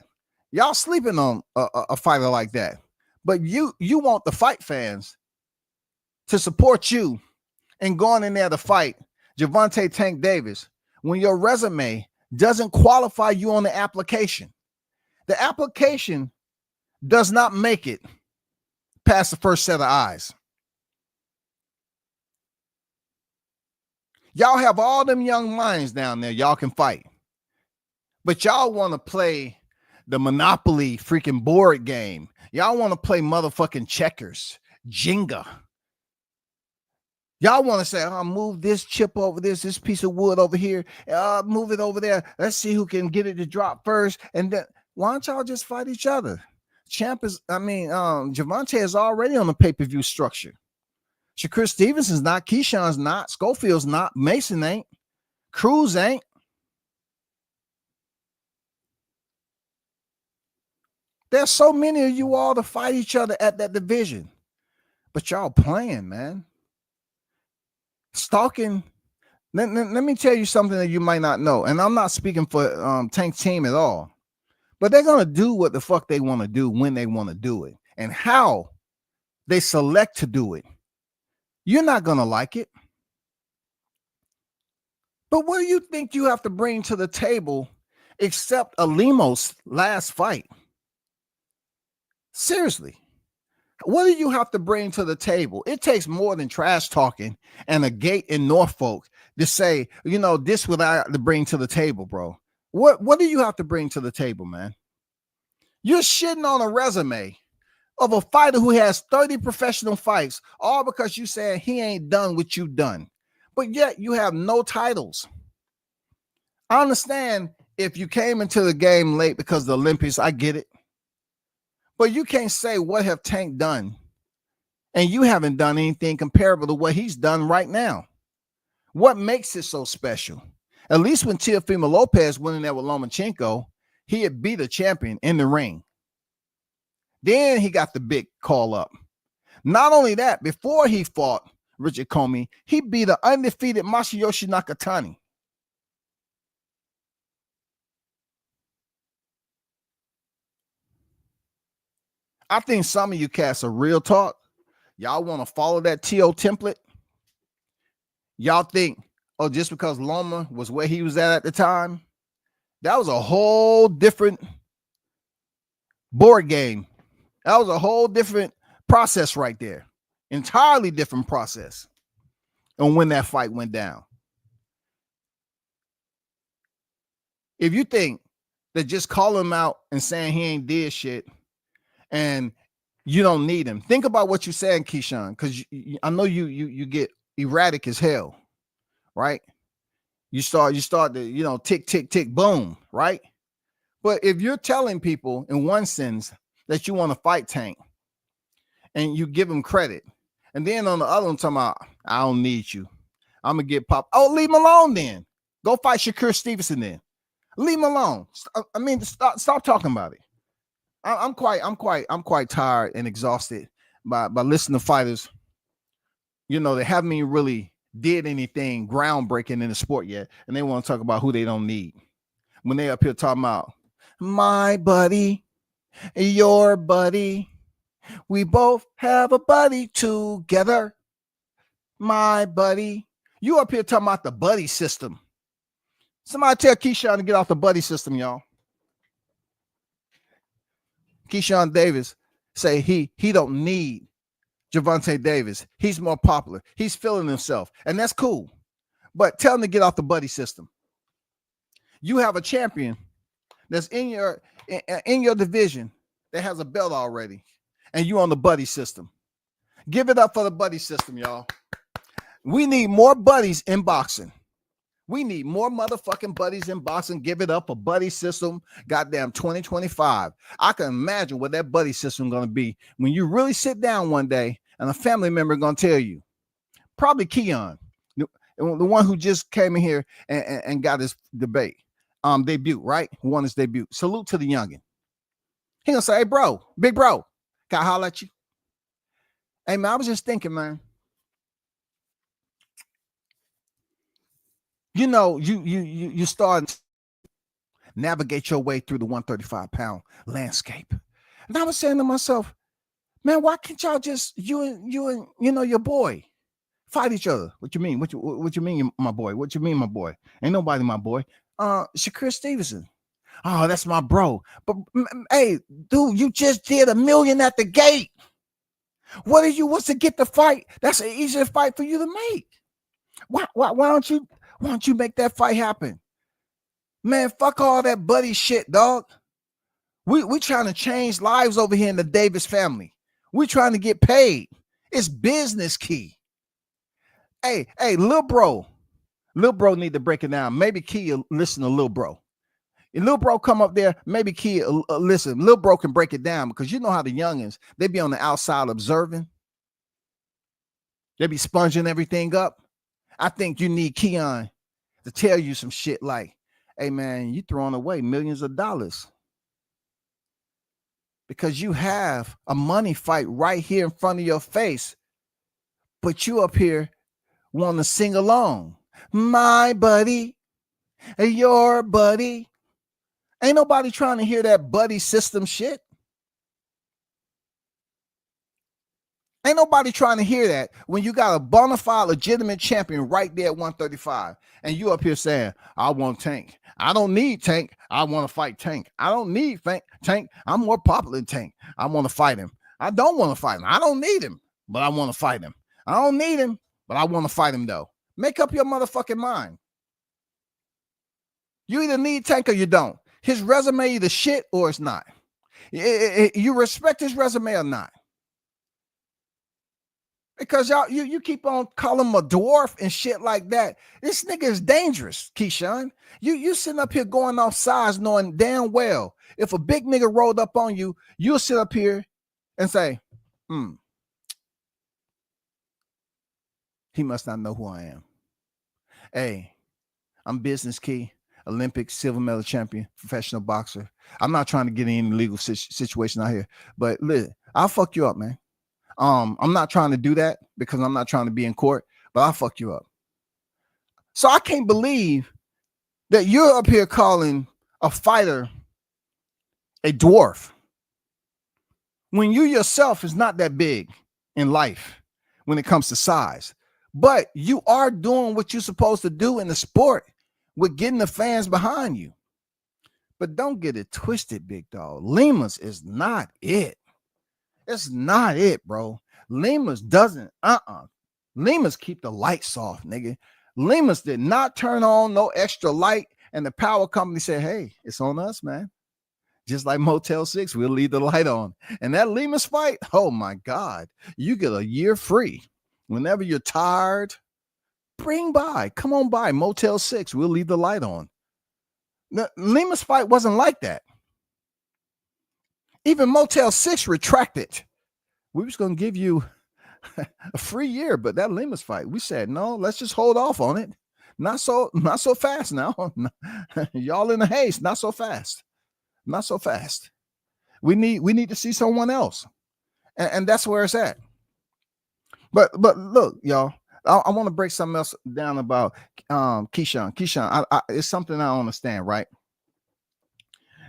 Y'all sleeping on a fighter like that. But you want the fight fans to support you and going in there to fight Gervonta Tank Davis when your resume doesn't qualify you on the application. The application does not make it past the first set of eyes. Y'all have all them young minds down there. Y'all can fight. But y'all want to play the Monopoly freaking board game. Y'all want to play motherfucking checkers, Jenga. Y'all want to say, I'll move this chip over this piece of wood over here. Move it over there. Let's see who can get it to drop first. And then why don't y'all just fight each other? Gervonta is already on the pay-per-view structure. Shakur Stevenson's not, Keyshawn's not, Schofield's not, Mason ain't, Cruz ain't. There's so many of you all to fight each other at that division. But y'all playing, man. Stalking. Let me tell you something that you might not know. And I'm not speaking for Tank's team at all. But they're going to do what the fuck they want to do when they want to do it. And how they select to do it. You're not going to like it. But what do you think you have to bring to the table except Alimo's last fight? Seriously. What do you have to bring to the table? It takes more than trash talking and a gate in Norfolk to say, this what I have to bring to the table, bro. What do you have to bring to the table, man? You're shitting on a resume of a fighter who has 30 professional fights, all because you said he ain't done what you've done. But yet you have no titles. I understand if you came into the game late because of the Olympics, I get it. But you can't say what have Tank done, and you haven't done anything comparable to what he's done right now. What makes it so special? At least when Teofimo Lopez went in there with Lomachenko, he had beat a champion in the ring. Then he got the big call up. Not only that, before he fought Richard Comey, he beat an undefeated Masayoshi Nakatani. I think some of you cats are real talk. Y'all want to follow that TO template. Y'all think, oh, just because Loma was where he was at the time, that was a whole different board game. That was a whole different process right there. Entirely different process on when that fight went down. If you think that just calling him out and saying he ain't did shit and you don't need him, think about what you're saying, Keyshawn, because I know you get erratic as hell, right? You start to, tick, tick, tick, boom, right? But if you're telling people in one sense that you want to fight Tank and you give him credit, and then on the other one, talking about, I don't need you, I'm going to get popped. Oh, leave him alone then. Go fight Shakur Stevenson then. Leave him alone. I mean, stop talking about it. I'm quite tired and exhausted by listening to fighters. They haven't even really did anything groundbreaking in the sport yet, and they want to talk about who they don't need. When they up here talking about my buddy, your buddy, we both have a buddy together. My buddy, you up here talking about the buddy system. Somebody tell Keyshawn to get off the buddy system, y'all. Keyshawn Davis say he don't need Gervonta Davis. He's more popular. He's feeling himself, and that's cool. But tell him to get off the buddy system. You have a champion that's in your division that has a belt already, and you on the buddy system. Give it up for the buddy system, y'all. We need more buddies in boxing. We need more motherfucking buddies in boxing. Give it up for buddy system. Goddamn 2025. I can imagine what that buddy system going to be when you really sit down one day and a family member going to tell you. Probably Keon, the one who just came in here and got his debut, right? Who won his debut. Salute to the youngin. He going to say, hey, bro, big bro, can I holler at you? Hey, man, I was just thinking, man. You start to navigate your way through the 135-pound landscape. And I was saying to myself, man, why can't y'all just, you and your boy fight each other? What you mean? What you mean, my boy? What you mean, my boy? Ain't nobody my boy. Shakur Stevenson. Oh, that's my bro. But hey, dude, you just did $1 million at the gate. What's to get the fight? That's an easier fight for you to make. Why don't you make that fight happen? Man, fuck all that buddy shit, dog. We trying to change lives over here in the Davis family. We trying to get paid. It's business key. Hey, Lil Bro need to break it down. Maybe Key listen to Lil Bro. If Lil Bro come up there, maybe Key listen. Lil Bro can break it down because you know how the youngins, they be on the outside observing. They be sponging everything up. I think you need Keon to tell you some shit like, hey, man, you throwing away millions of dollars because you have a money fight right here in front of your face, but you up here want to sing along. My buddy, your buddy. Ain't nobody trying to hear that buddy system shit. Ain't nobody trying to hear that when you got a bona fide legitimate champion right there at 135 and you up here saying, I want Tank. I don't need Tank. I want to fight Tank. I don't need Tank. I'm more popular than Tank. I want to fight him. I don't want to fight him. I don't need him, but I want to fight him. I don't need him, but I want to fight him though. Make up your motherfucking mind. You either need Tank or you don't. His resume either shit or it's not. You respect his resume or not. Because y'all, you keep on calling him a dwarf and shit like that. This nigga is dangerous, Keyshawn. You sitting up here going off sides knowing damn well if a big nigga rolled up on you, you'll sit up here and say, he must not know who I am. Hey, I'm Business Key, Olympic silver medal champion, professional boxer. I'm not trying to get in any legal situation out here, but listen, I'll fuck you up, man. I'm not trying to do that because I'm not trying to be in court, but I'll fuck you up. So I can't believe that you're up here calling a fighter a dwarf when you yourself is not that big in life when it comes to size, but you are doing what you're supposed to do in the sport with getting the fans behind you. But don't get it twisted, big dog. Lima's is not it. It's not it, bro. Lima's doesn't, Lima's keep the lights off, nigga. Lima's did not turn on no extra light, and the power company said, hey, it's on us, man. Just like Motel 6, we'll leave the light on. And that Lima's fight, oh my God, you get a year free. Whenever you're tired, come on by Motel 6, we'll leave the light on. Lima's fight wasn't like that. Even Motel 6 retracted. We was going to give you a free year, but that Lima's fight, we said, no, let's just hold off on it. Not so fast now. Y'all in a haste, not so fast. Not so fast. We need to see someone else. And that's where it's at. But look, y'all, I want to break something else down about Keyshawn. Keyshawn, it's something I don't understand, right?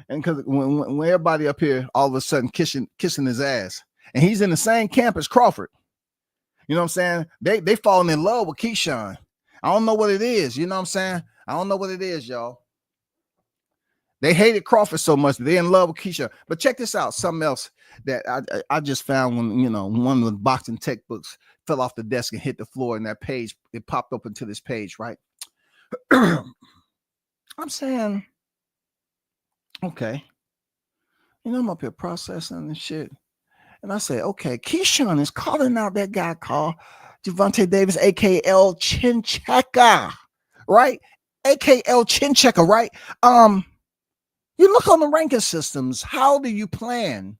And because when everybody up here all of a sudden kissing his ass, and he's in the same camp as Crawford, you know what I'm saying? They falling in love with Keyshawn. I don't know what it is, you know what I'm saying? I don't know what it is, y'all. They hated Crawford so much, but they're in love with Keyshawn. But check this out, something else that I just found when, you know, one of the boxing textbooks fell off the desk and hit the floor, and that page, it popped up into this page, right? I'm saying, okay, you know, I'm up here processing and shit. And I say, okay, Keyshawn is calling out that guy called Gervonta Davis, AKL Chin Checker, right? AKL Chin Checker, right? You look on the ranking systems. How do you plan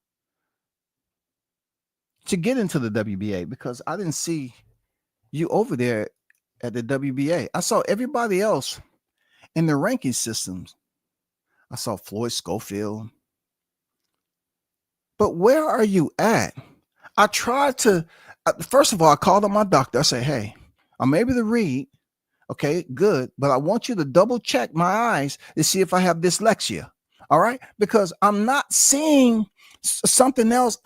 to get into the WBA? Because I didn't see you over there at the WBA. I saw everybody else in the ranking systems. I saw Floyd Schofield. But where are you at? I tried to, first of all, I called on my doctor. I said, hey, I'm able to read. Okay, good. But I want you to double check my eyes to see if I have dyslexia. All right, because I'm not seeing something else.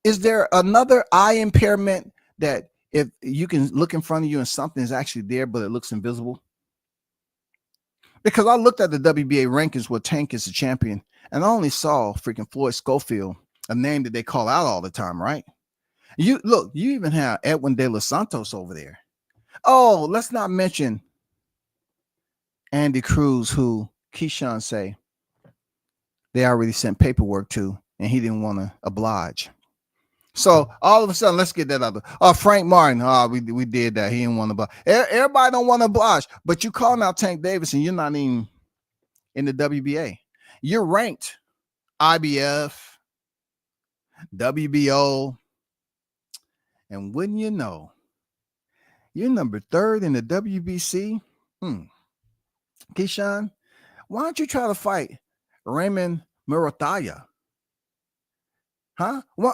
Is there another eye impairment that if you can look in front of you and something is actually there, but it looks invisible? Because I looked at the WBA rankings where Tank is the champion, and I only saw freaking Floyd Schofield, a name that they call out all the time, right? You look, you even have Edwin De Los Santos over there. Oh, let's not mention Andy Cruz, who Keyshawn say they already sent paperwork to, and he didn't want to oblige. So all of a sudden, let's get that other. Frank Martin. We did that. He didn't want to oblige. Everybody don't want to oblige, but you calling out Tank Davis, and you're not even in the WBA. You're ranked IBF, WBO, and wouldn't you know, you're number 3rd in the WBC. Keyshawn, why don't you try to fight Raymond Murataya? Huh? Why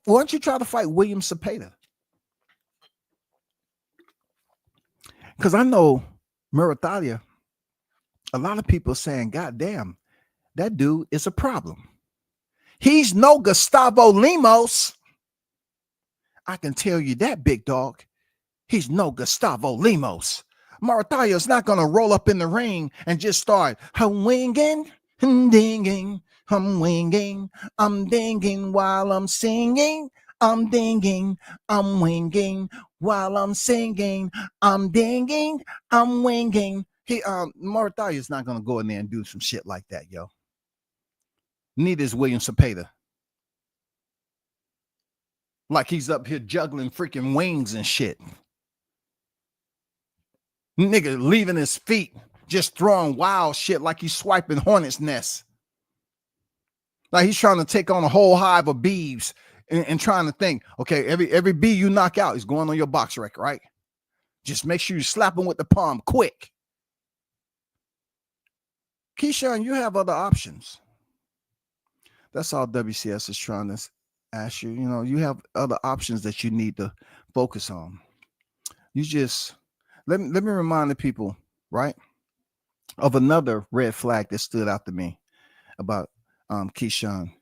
don't you try to fight William Cepeda? Because I know Murataya, a lot of people saying, God damn, that dude is a problem. He's no Gustavo Lemos. I can tell you that, big dog. He's no Gustavo Lemos. Murataya is not going to roll up in the ring and just start winging, dinging, I'm winging, I'm dinging while I'm singing, I'm dinging, I'm winging while I'm singing, I'm dinging, I'm winging. Murataya is not going to go in there and do some shit like that, yo. Neither is William Cepeda. Like he's up here juggling freaking wings and shit. Nigga leaving his feet, just throwing wild shit like he's swiping hornet's nests. Like he's trying to take on a whole hive of bees and trying to think, okay, every bee you knock out is going on your box record, right? Just make sure you slap him with the palm quick. Keyshawn, you have other options. That's all WCS is trying to ask you. You know, you have other options that you need to focus on. You just, let me remind the people, right, of another red flag that stood out to me about Keyshawn.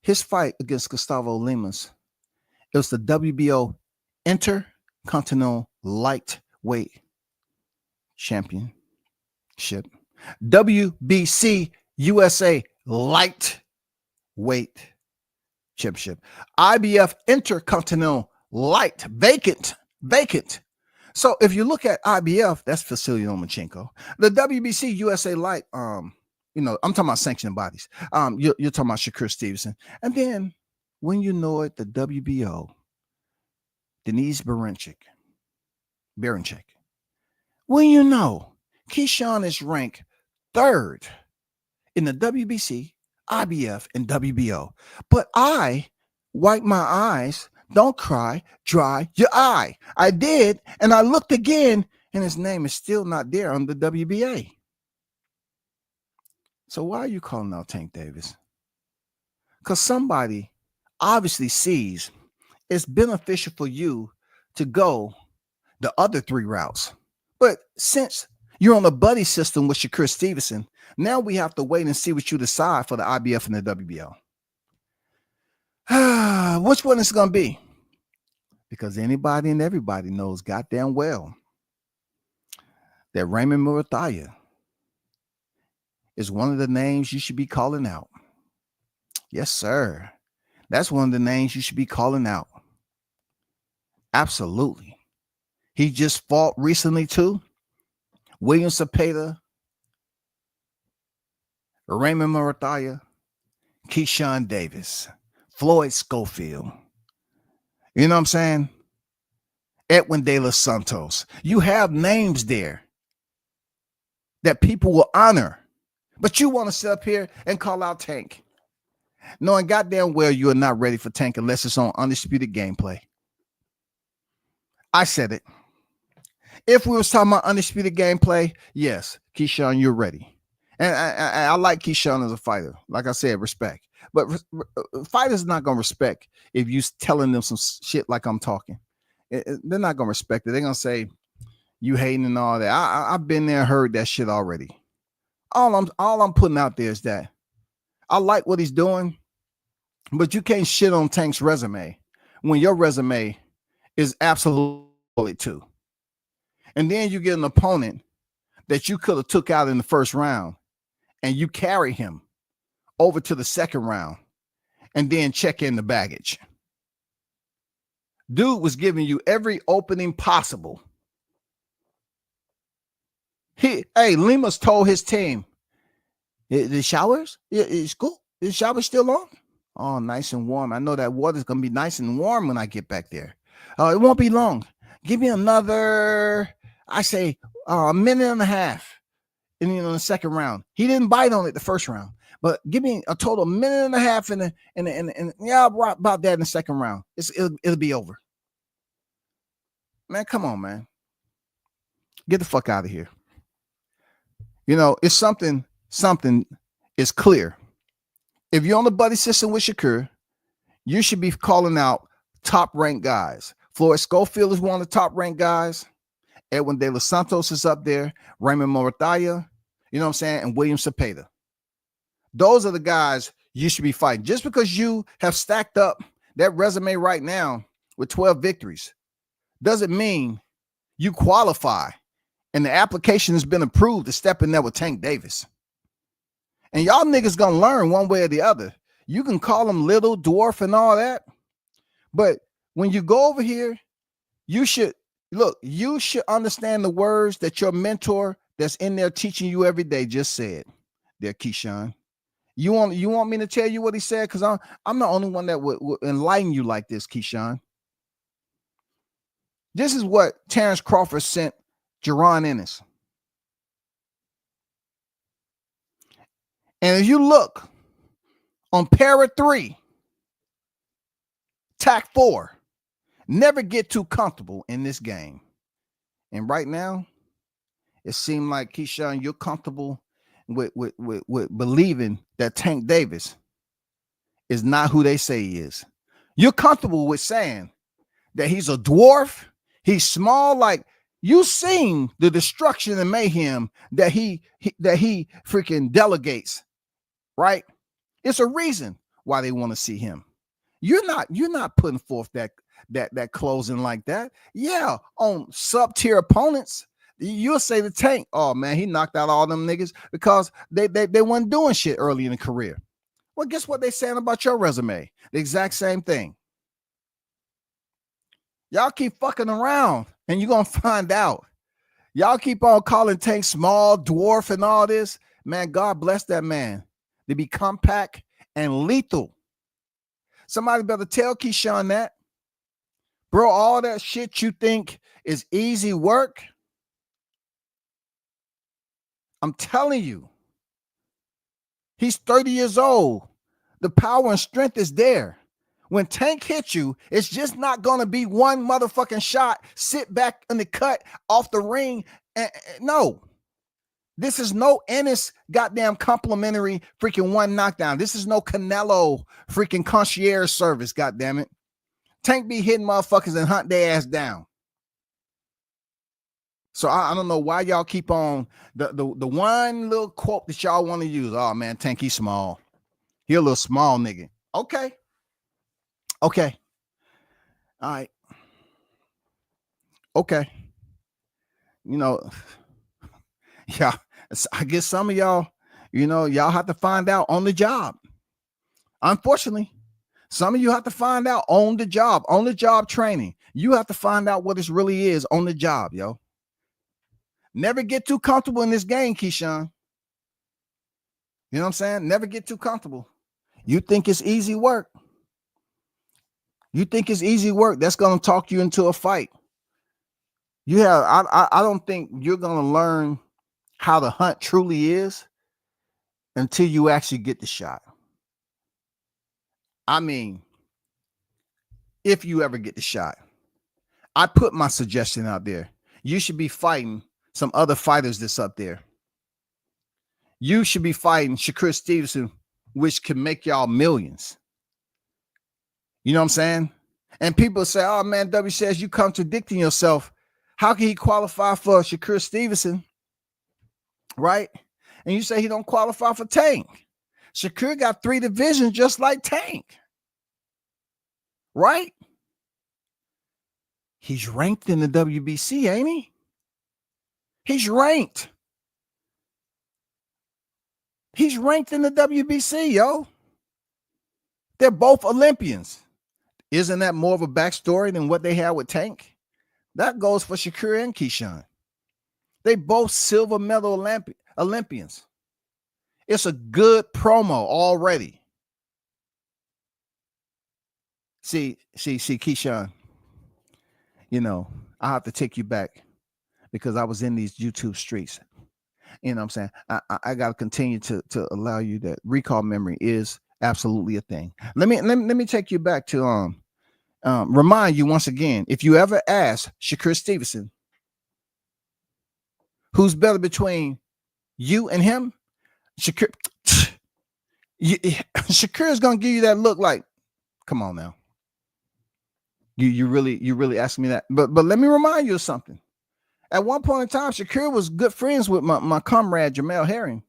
His fight against Gustavo Limas, it was the WBO Intercontinental Lightweight Championship, WBC USA Lightweight Championship, IBF Intercontinental Light vacant. So if you look at IBF, that's Vasily Lomachenko. The WBC USA Light, I'm talking about sanctioned bodies. You're talking about Shakur Stevenson. And then when you know it, the WBO, Denise Berenchik. When you know, Keyshawn is ranked third in the WBC, IBF, and WBO. But I wipe my eyes. Don't cry, dry your eye. I did, and I looked again, and his name is still not there on the WBA. So why are you calling out Tank Davis? Because somebody obviously sees it's beneficial for you to go the other three routes. But since you're on the buddy system with Shakur Stevenson, now we have to wait and see what you decide for the IBF and the WBO. Which one is it going to be? Because anybody and everybody knows goddamn well that Raymond Murataya is one of the names you should be calling out. Yes, sir. That's one of the names you should be calling out. Absolutely. He just fought recently too. William Cepeda, Raymond Murataya, Keyshawn Davis, Floyd Schofield. You know what I'm saying? Edwin De Los Santos. You have names there that people will honor. But you want to sit up here and call out Tank, knowing goddamn well you are not ready for Tank unless it's on undisputed gameplay. I said it. If we was talking about undisputed gameplay, yes, Keyshawn, you're ready. And I like Keyshawn as a fighter. Like I said, respect. But fighters not going to respect if you telling them some shit like I'm talking. They're not going to respect it. They're going to say, you hating and all that. I've been there, heard that shit already. All I'm putting out there is that I like what he's doing, but you can't shit on Tank's resume when your resume is absolutely too. And then you get an opponent that you could have took out in the first round and you carry him over to the second round and then check in the baggage. Dude was giving you every opening possible. Limas told his team, the showers, it's cool. Is the shower still on? Oh, nice and warm. I know that water's going to be nice and warm when I get back there. It won't be long. Give me another, I say, a minute and a half in the second round. He didn't bite on it the first round, but give me a total minute and a half and yeah, about that in the second round. It'll be over. Man, come on, man. Get the fuck out of here. You know, it's something is clear. If you're on the buddy system with Shakur, you should be calling out top ranked guys. Floyd Schofield is one of the top ranked guys. Edwin De Los Santos is up there. Raymond Murataya, you know what I'm saying? And William Cepeda. Those are the guys you should be fighting. Just because you have stacked up that resume right now with 12 victories doesn't mean you qualify and the application has been approved to step in there with Tank Davis. And y'all niggas gonna learn one way or the other. You can call him little, dwarf, and all that. But when you go over here, you should understand the words that your mentor that's in there teaching you every day just said. There, Keyshawn. You want me to tell you what he said? Because I'm the only one that would enlighten you like this, Keyshawn. This is what Terrence Crawford sent Jerron Ennis. And if you look on para 3, tack 4, never get too comfortable in this game. And right now, it seemed like, Keyshawn, you're comfortable with believing that Tank Davis is not who they say he is. You're comfortable with saying that he's a dwarf, he's small, like you seen the destruction and mayhem that he freaking delegates, right? It's a reason why they want to see him. You're not putting forth that closing like that. Yeah, on sub-tier opponents, you'll say the Tank, oh man, he knocked out all them niggas because they weren't doing shit early in the career. Well, guess what they saying about your resume? The exact same thing. Y'all keep fucking around and you're gonna find out. Y'all keep on calling Tank small, dwarf, and all this. Man, God bless that man to be compact and lethal. Somebody better tell Keyshawn that. Bro, all that shit you think is easy work, I'm telling you, he's 30 years old. The power and strength is there. When Tank hits you, it's just not going to be one motherfucking shot, sit back in the cut off the ring. No. This is no Ennis goddamn complimentary freaking one knockdown. This is no Canelo freaking concierge service, goddamn it. Tank be hitting motherfuckers and hunt their ass down. So I don't know why y'all keep on the one little quote that y'all want to use. Oh man, Tank, he's small. He a little small nigga. Okay. All right. Okay. Yeah, I guess some of y'all, y'all have to find out on the job. Unfortunately, some of you have to find out on the job training. You have to find out what this really is on the job, yo. Never get too comfortable in this game, Keyshawn. You know what I'm saying? Never get too comfortable. You think it's easy work. That's going to talk you into a fight. I don't think you're going to learn how the hunt truly is until you actually get the shot. I mean, if you ever get the shot, I put my suggestion out there. You should be fighting some other fighters that's up there. You should be fighting Shakur Stevenson, which can make y'all millions. You know what I'm saying? And people say, oh man, W says you contradicting yourself. How can he qualify for Shakur Stevenson? Right? And you say he don't qualify for Tank. Shakur got 3 divisions just like Tank. Right? He's ranked in the WBC, ain't he? He's ranked. He's ranked in the WBC, yo. They're both Olympians. Isn't that more of a backstory than what they had with Tank? That goes for Shakur and Keyshawn. They both silver medal Olympians. It's a good promo already. See, Keyshawn, I have to take you back because I was in these YouTube streets. You know what I'm saying? I got to continue to allow you that recall memory is absolutely a thing. Let me take you back to remind you once again, if you ever ask Shakur Stevenson, who's better between you and him, Shakur is gonna give you that look like, come on now. You really asking me that. But let me remind you of something. At one point in time, Shakur was good friends with my comrade Jamel Herring.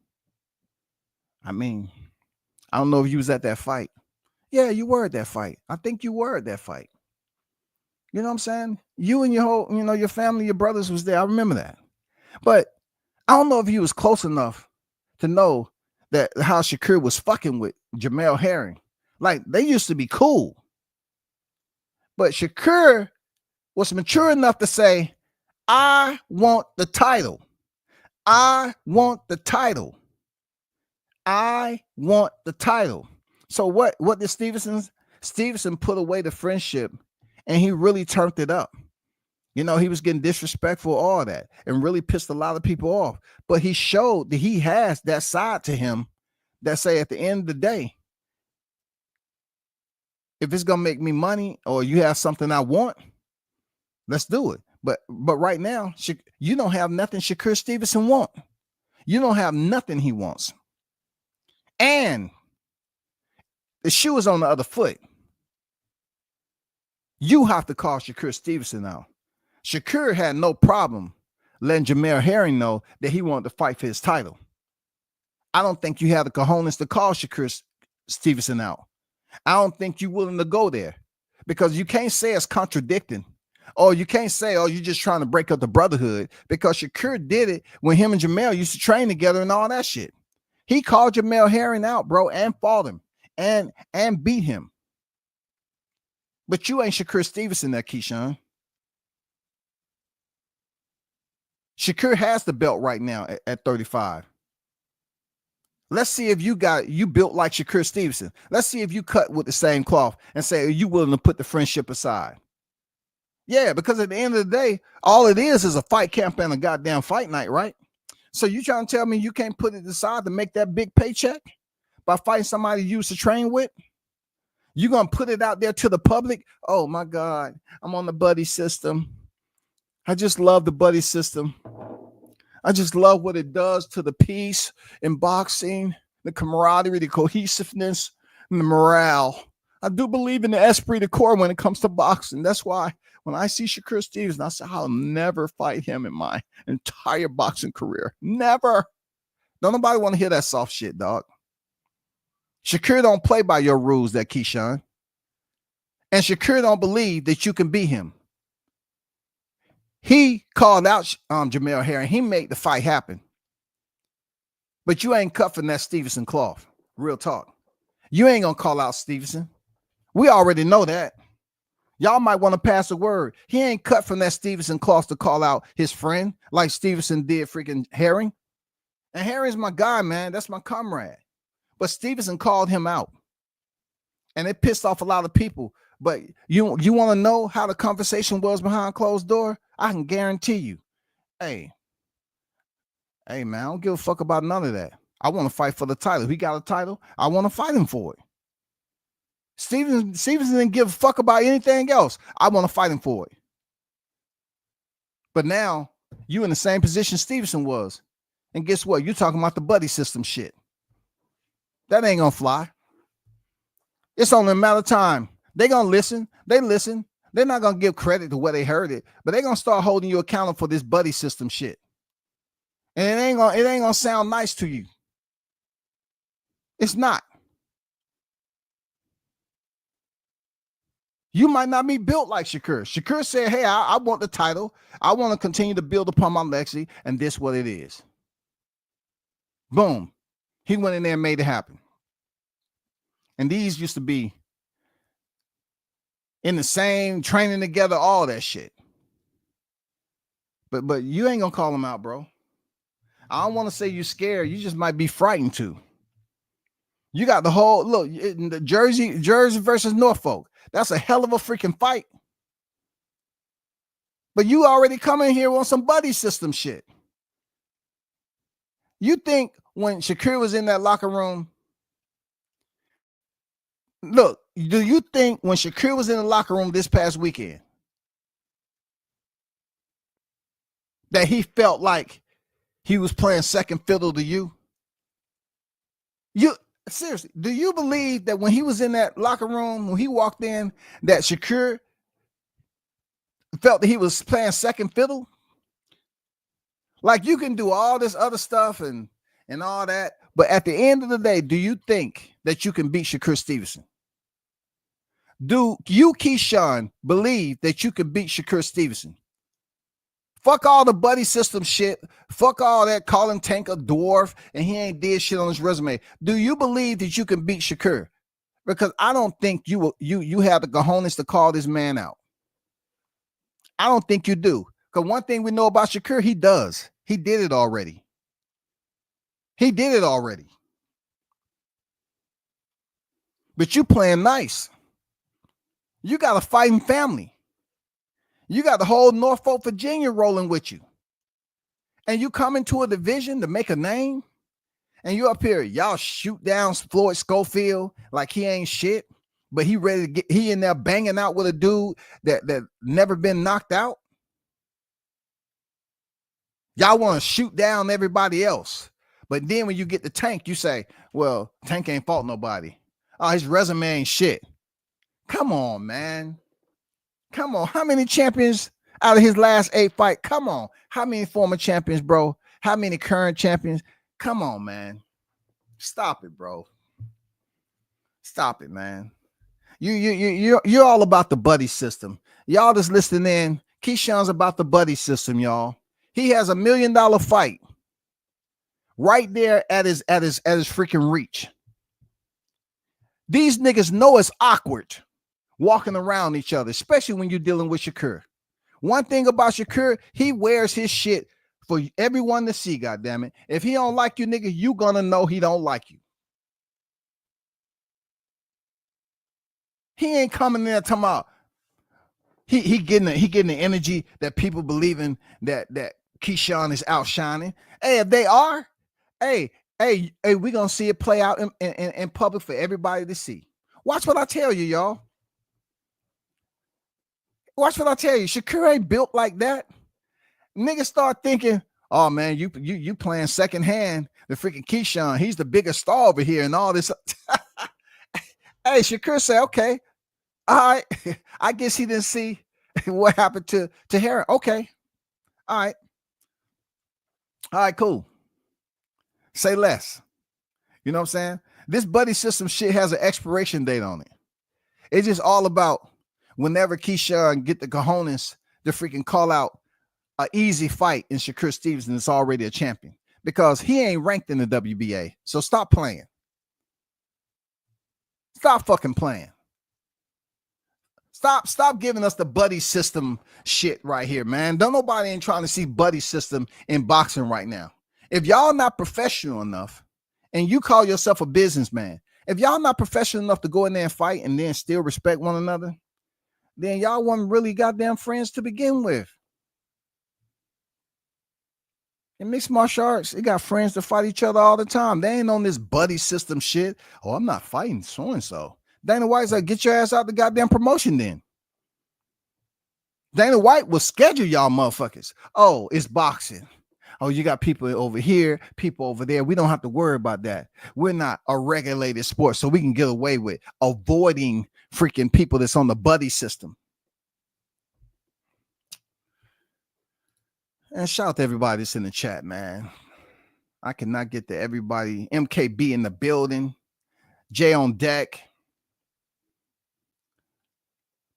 I mean, I don't know if you was at that fight. Yeah, you were at that fight. I think you were at that fight. You know what I'm saying? You and your whole, your family, your brothers was there. I remember that. But I don't know if he was close enough to know that how Shakur was fucking with Jamel Herring. Like, they used to be cool. But Shakur was mature enough to say, I want the title. I want the title. I want the title. So what did Stevenson put away the friendship and he really turned it up. He was getting disrespectful, all that, and really pissed a lot of people off. But he showed that he has that side to him that say at the end of the day, if it's going to make me money or you have something I want, let's do it. But right now, you don't have nothing Shakur Stevenson want. You don't have nothing he wants. And the shoe is on the other foot. You have to call Shakur Stevenson out. Shakur had no problem letting Jamel Herring know that he wanted to fight for his title. I don't think you have the cojones to call Shakur Stevenson out. I don't think you're willing to go there because you can't say it's contradicting. Or you can't say, oh, you're just trying to break up the brotherhood, because Shakur did it when him and Jamel used to train together and all that shit. He called Jamel Herring out, bro, and fought him and beat him. But you ain't Shakur Stevenson there, Keyshawn. Shakur has the belt right now at 35. Let's see if you built like Shakur Stevenson. Let's see if you cut with the same cloth and say, are you willing to put the friendship aside? Yeah, because at the end of the day, all it is a fight camp and a goddamn fight night, right? So you trying to tell me you can't put it aside to make that big paycheck by fighting somebody you used to train with? You gonna put it out there to the public? Oh my God, I'm on the buddy system. I just love the buddy system. I just love what it does to the peace in boxing, the camaraderie, the cohesiveness, and the morale. I do believe in the esprit de corps when it comes to boxing. That's why when I see Shakur Stevenson, I say, I'll never fight him in my entire boxing career. Never. Don't nobody want to hear that soft shit, dog. Shakur don't play by your rules, that Keyshawn. And Shakur don't believe that you can beat him. He called out Jamel Herring. He made the fight happen. But you ain't cut from that Stevenson cloth. Real talk. You ain't going to call out Stevenson. We already know that. Y'all might want to pass a word. He ain't cut from that Stevenson cloth to call out his friend like Stevenson did freaking Herring. And Herring's my guy, man. That's my comrade. But Stevenson called him out. And it pissed off a lot of people. But you want to know how the conversation was behind closed door? I can guarantee you. Hey, man, I don't give a fuck about none of that. I want to fight for the title. If he got a title, I want to fight him for it. Stevenson didn't give a fuck about anything else. I want to fight him for it. But now you in the same position Stevenson was. And guess what? You're talking about the buddy system shit. That ain't gonna fly. It's only a matter of time. They're gonna listen. They listen. They're not gonna give credit to where they heard it, but they're gonna start holding you accountable for this buddy system shit. And it ain't gonna sound nice to you. It's not. You might not be built like Shakur. Shakur said, hey, I want the title. I want to continue to build upon my legacy, and this what it is. Boom. He went in there and made it happen. And these used to be in the same training together, all that shit. But you ain't gonna call him out, bro. I don't want to say you're scared. You just might be frightened too. You got the whole look in the Jersey versus Norfolk. That's a hell of a freaking fight. But you already come in here on some buddy system shit. You think when Shakur was in that locker room, look, do you think when Shakur was in the locker room this past weekend that he felt like he was playing second fiddle to you? Seriously, do you believe that when he was in that locker room, when he walked in, that Shakur felt that he was playing second fiddle? Like, you can do all this other stuff and all that, but at the end of the day, do you think that you can beat Shakur Stevenson? Do you, Keyshawn, believe that you can beat Shakur Stevenson? Fuck all the buddy system shit. Fuck all that calling Tank a dwarf and he ain't did shit on his resume. Do you believe that you can beat Shakur? Because I don't think you have the cojones to call this man out. I don't think you do. Because one thing we know about Shakur, he does. He did it already. He did it already. But you playing nice. You got a fighting family. You got the whole Norfolk, Virginia rolling with you. And you come into a division to make a name. And you up here, y'all shoot down Floyd Schofield like he ain't shit. But he ready to get, he in there banging out with a dude that never been knocked out. Y'all want to shoot down everybody else. But then when you get the Tank, you say, well, Tank ain't fought nobody. Oh, his resume ain't shit. Come on, man. Come on. How many champions out of his last 8 fights? Come on. How many former champions, bro? How many current champions? Come on, man. Stop it, bro. Stop it, man. You're all about the buddy system. Y'all just listening in. Keyshawn's about the buddy system, y'all. He has $1 million fight right there at his freaking reach. These niggas know it's awkward walking around each other, especially when you're dealing with Shakur. One thing about Shakur, he wears his shit for everyone to see, goddammit. If he don't like you, nigga, you gonna know he don't like you. He ain't coming there talking about he getting the energy that people believing that Keyshawn is outshining. Hey, if they are, hey, we gonna see it play out in public for everybody to see. Watch what I tell you, y'all. Watch what I tell you. Shakur ain't built like that. Niggas start thinking, oh man, you playing second hand. The freaking Keyshawn, he's the biggest star over here and all this. Hey, Shakur say, okay, all right. I guess he didn't see what happened to Heron. Okay, all right, cool. Say less. You know what I'm saying? This buddy system shit has an expiration date on it. It's just all about whenever Keyshawn get the cojones to freaking call out an easy fight in Shakur Stevenson, it's already a champion because he ain't ranked in the WBA. So stop playing. Stop fucking playing. Stop giving us the buddy system shit right here, man. Don't nobody ain't trying to see buddy system in boxing right now. If y'all not professional enough and you call yourself a businessman, if y'all not professional enough to go in there and fight and then still respect one another, then y'all weren't really goddamn friends to begin with. In mixed martial arts, they got friends to fight each other all the time. They ain't on this buddy system shit. Oh, I'm not fighting so-and-so. Dana White's like, get your ass out the goddamn promotion then. Dana White will schedule y'all motherfuckers. Oh, it's boxing. Oh, you got people over here, people over there. We don't have to worry about that. We're not a regulated sport, so we can get away with avoiding freaking people that's on the buddy system. And shout out to everybody that's in the chat, man. I cannot get to everybody. MKB in the building. Jay on deck.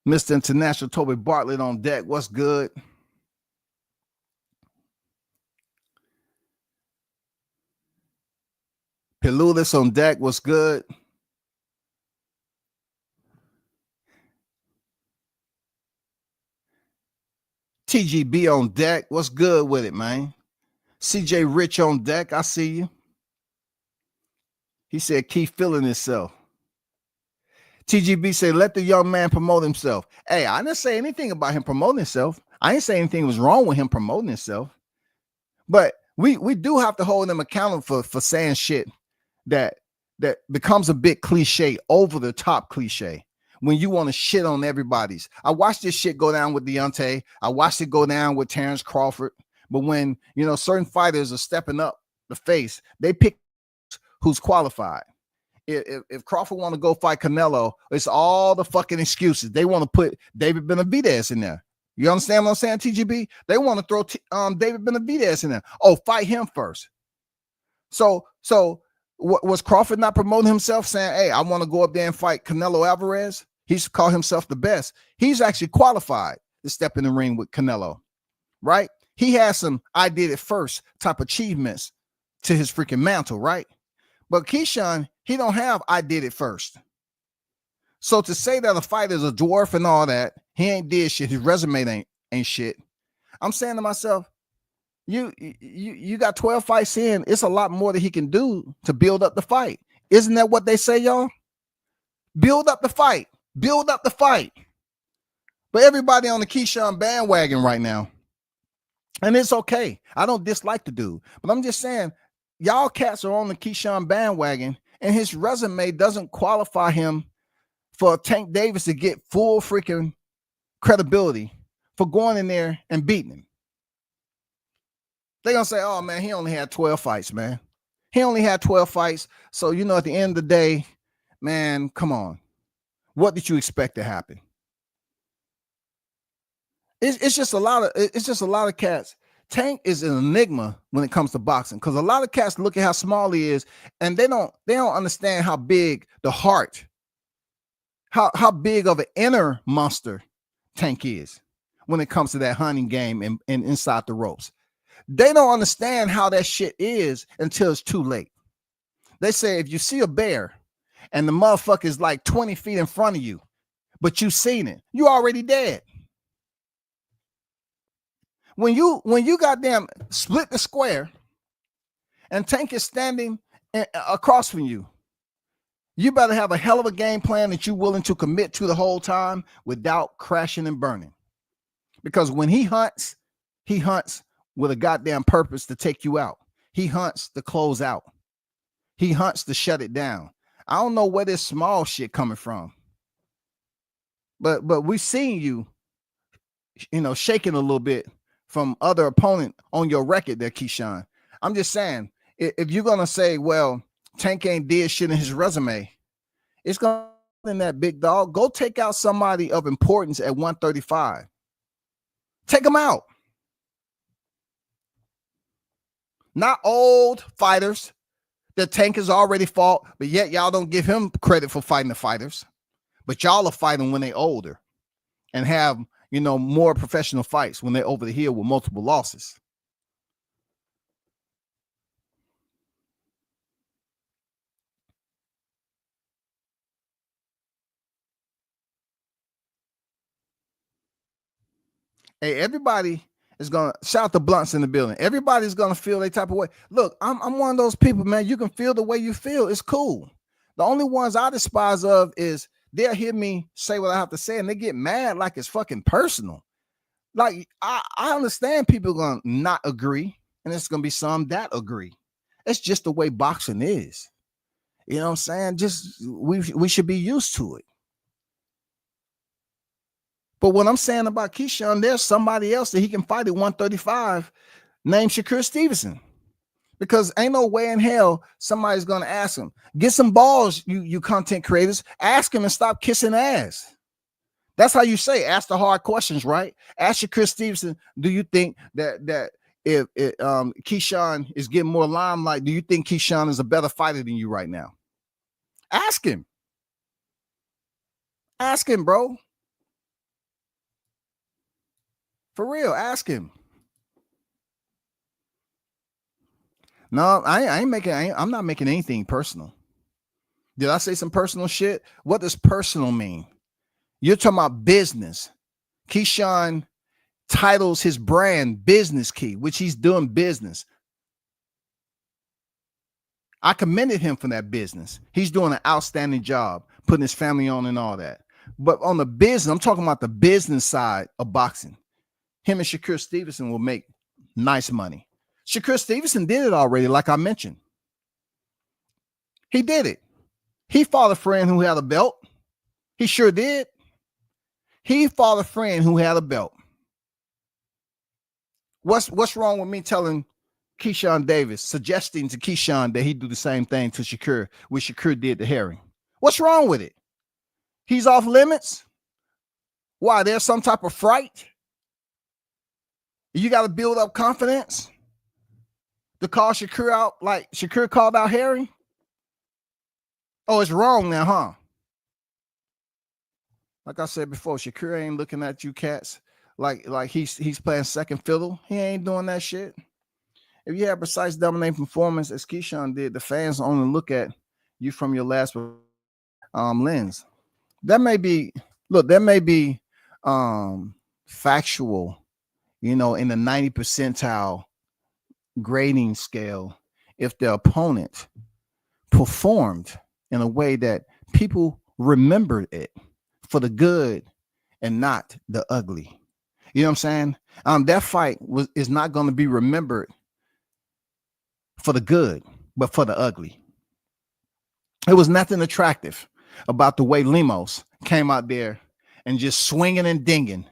Mr. International Toby Bartlett on deck. What's good? Pilulis on deck. What's good? TGB on deck. What's good with it, man? CJ Rich on deck. I see you. He said, keep feeling himself. TGB said, let the young man promote himself. Hey, I didn't say anything about him promoting himself. I didn't say anything was wrong with him promoting himself. But we do have to hold him accountable for saying shit that becomes a bit cliche, over the top cliche. When you want to shit on everybody's. I watched this shit go down with Deontay. I watched it go down with Terrence Crawford. But when, you know, certain fighters are stepping up the face, they pick who's qualified. If Crawford want to go fight Canelo, it's all the fucking excuses. They want to put David Benavidez in there. You understand what I'm saying, TGB? They want to throw David Benavidez in there. Oh, fight him first. So was Crawford not promoting himself saying, hey, I want to go up there and fight Canelo Alvarez? He's called himself the best. He's actually qualified to step in the ring with Canelo, right? He has some I did it first type achievements to his freaking mantle, right? But Keyshawn, he don't have I did it first. So to say that a fighter's a dwarf and all that, he ain't did shit, his resume ain't shit. I'm saying to myself, you got 12 fights in. It's a lot more that he can do to build up the fight. Isn't that what they say, y'all? Build up the fight. Build up the fight. But everybody on the Keyshawn bandwagon right now. And it's okay. I don't dislike the dude. But I'm just saying, y'all cats are on the Keyshawn bandwagon, and his resume doesn't qualify him for Tank Davis to get full freaking credibility for going in there and beating him. They're going to say, oh, man, he only had 12 fights, man. He only had 12 fights. So, you know, at the end of the day, man, come on. What did you expect to happen? It's just a lot of cats. Tank is an enigma when it comes to boxing because a lot of cats look at how small he is and they don't understand how big the heart how big of an inner monster Tank is when it comes to that hunting game and inside the ropes. They don't understand how that shit is until it's too late. They say if you see a bear and the motherfucker is like 20 feet in front of you, but you seen it, you already dead. When you goddamn split the square and Tank is standing across from you, you better have a hell of a game plan that you're willing to commit to the whole time without crashing and burning. Because when he hunts with a goddamn purpose to take you out. He hunts to close out. He hunts to shut it down. I don't know where this small shit coming from. But we've seen you shaking a little bit from other opponent on your record there, Keyshawn. I'm just saying, if you're gonna say, well, Tank ain't did shit in his resume, it's gonna be in that, big dog. Go take out somebody of importance at 135. Take him out. Not old fighters that Tank has already fought, but yet y'all don't give him credit for fighting the fighters. But y'all are fighting when they older and have, more professional fights when they're over the hill with multiple losses. Hey, everybody is gonna shout the blunts in the building. Everybody's gonna feel that type of way. Look, I'm one of those people, man. You can feel the way you feel. It's cool. The only ones I despise of is they'll hear me say what I have to say and they get mad like it's fucking personal. Like I understand people gonna not agree, and it's gonna be some that agree. It's just the way boxing is. You know what I'm saying? Just we should be used to it. But what I'm saying about Keyshawn, there's somebody else that he can fight at 135 named Shakur Stevenson. Because ain't no way in hell somebody's going to ask him. Get some balls, you content creators. Ask him and stop kissing ass. That's how you say, ask the hard questions, right? Ask Shakur Stevenson, do you think that if Keyshawn is getting more limelight, do you think Keyshawn is a better fighter than you right now? Ask him. Ask him, bro. For real, ask him. No, I'm not making anything personal. Did I say some personal shit? What does personal mean? You're talking about business. Keyshawn titles his brand Business Key, which he's doing business. I commended him for that business. He's doing an outstanding job, putting his family on and all that. But on the business, I'm talking about the business side of boxing. Him and Shakur Stevenson will make nice money. Shakur Stevenson did it already, like I mentioned. He did it. He fought a friend who had a belt. He sure did. He fought a friend who had a belt. What's wrong with me telling Keyshawn Davis, suggesting to Keyshawn that he do the same thing to Shakur, which Shakur did to Herring? What's wrong with it? He's off limits? Why? There's some type of fright? You got to build up confidence to call Shakur out like Shakur called out Herring? Oh, it's wrong now, huh? Like I said before, Shakur ain't looking at you cats like he's playing second fiddle. He ain't doing that shit. If you have precise dominating performance as Keyshawn did, the fans only look at you from your last lens. That may be factual, in the 90 percentile grading scale, if the opponent performed in a way that people remembered it for the good and not the ugly. You know what I'm saying? That fight is not going to be remembered for the good, but for the ugly. It was nothing attractive about the way Lemos came out there and just swinging and dinging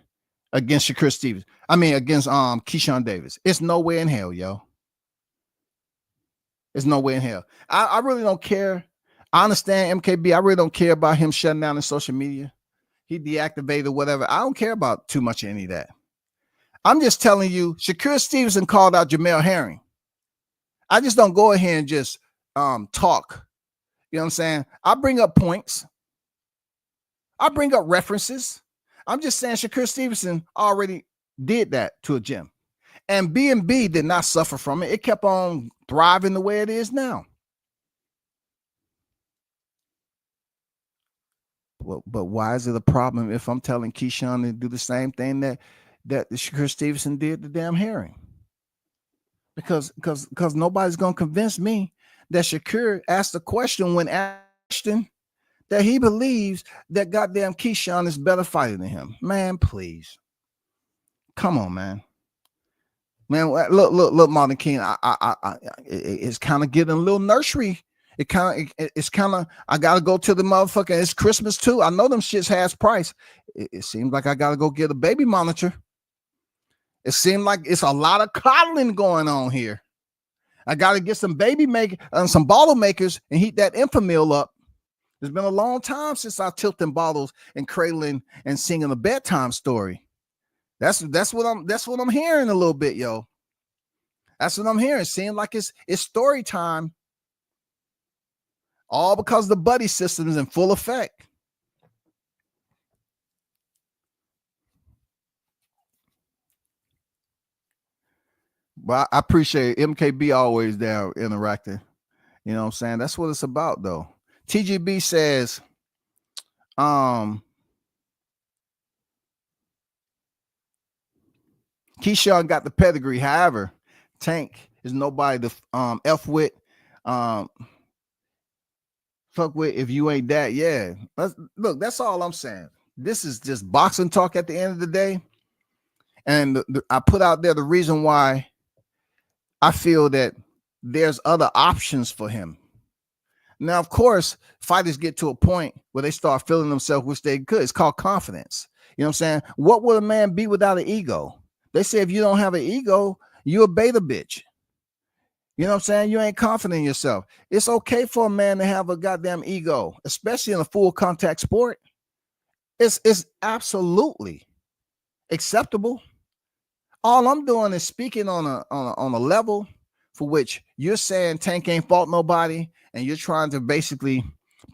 against Shakur Stevens. I mean, against Keyshawn Davis. It's nowhere in hell, yo. It's nowhere in hell. I really don't care. I understand MKB. I really don't care about him shutting down the social media. He deactivated whatever. I don't care about too much of any of that. I'm just telling you, Shakur Stevenson called out Jamel Herring. I just don't go ahead and just talk. You know what I'm saying? I bring up points. I bring up references. I'm just saying Shakur Stevenson already did that to a gym. And B&B did not suffer from it. It kept on thriving the way it is now. But why is it a problem if I'm telling Keyshawn to do the same thing that Shakur Stevenson did to damn Herring? Because nobody's gonna convince me that Shakur asked the question when asked that he believes that goddamn Keyshawn is better fighter than him. Man, please. Come on, man. Man, look, Martin King. It's kind of getting a little nursery. It's kind of. I gotta go to the motherfucker. It's Christmas too. I know them shits has price. It seems like I gotta go get a baby monitor. It seems like it's a lot of coddling going on here. I gotta get some baby some bottle makers and heat that Infamil up. It's been a long time since I tilting bottles and cradling and singing a bedtime story. That's what I'm hearing a little bit, yo. That's what I'm hearing. Seems like it's story time. All because the buddy system is in full effect. But I appreciate MKB always there interacting. You know what I'm saying? That's what it's about, though. TGB says, Keyshawn got the pedigree. However, Tank is nobody to F with, fuck with if you ain't that. Yeah. Look, that's all I'm saying. This is just boxing talk at the end of the day. And I put out there the reason why I feel that there's other options for him. Now, of course, fighters get to a point where they start feeling themselves, which they could. It's called confidence. You know what I'm saying? What would a man be without an ego? They say if you don't have an ego, you're a beta bitch. You know what I'm saying? You ain't confident in yourself. It's okay for a man to have a goddamn ego, especially in a full contact sport. It's absolutely acceptable. All I'm doing is speaking on a level for which you're saying Tank ain't fought nobody, and you're trying to basically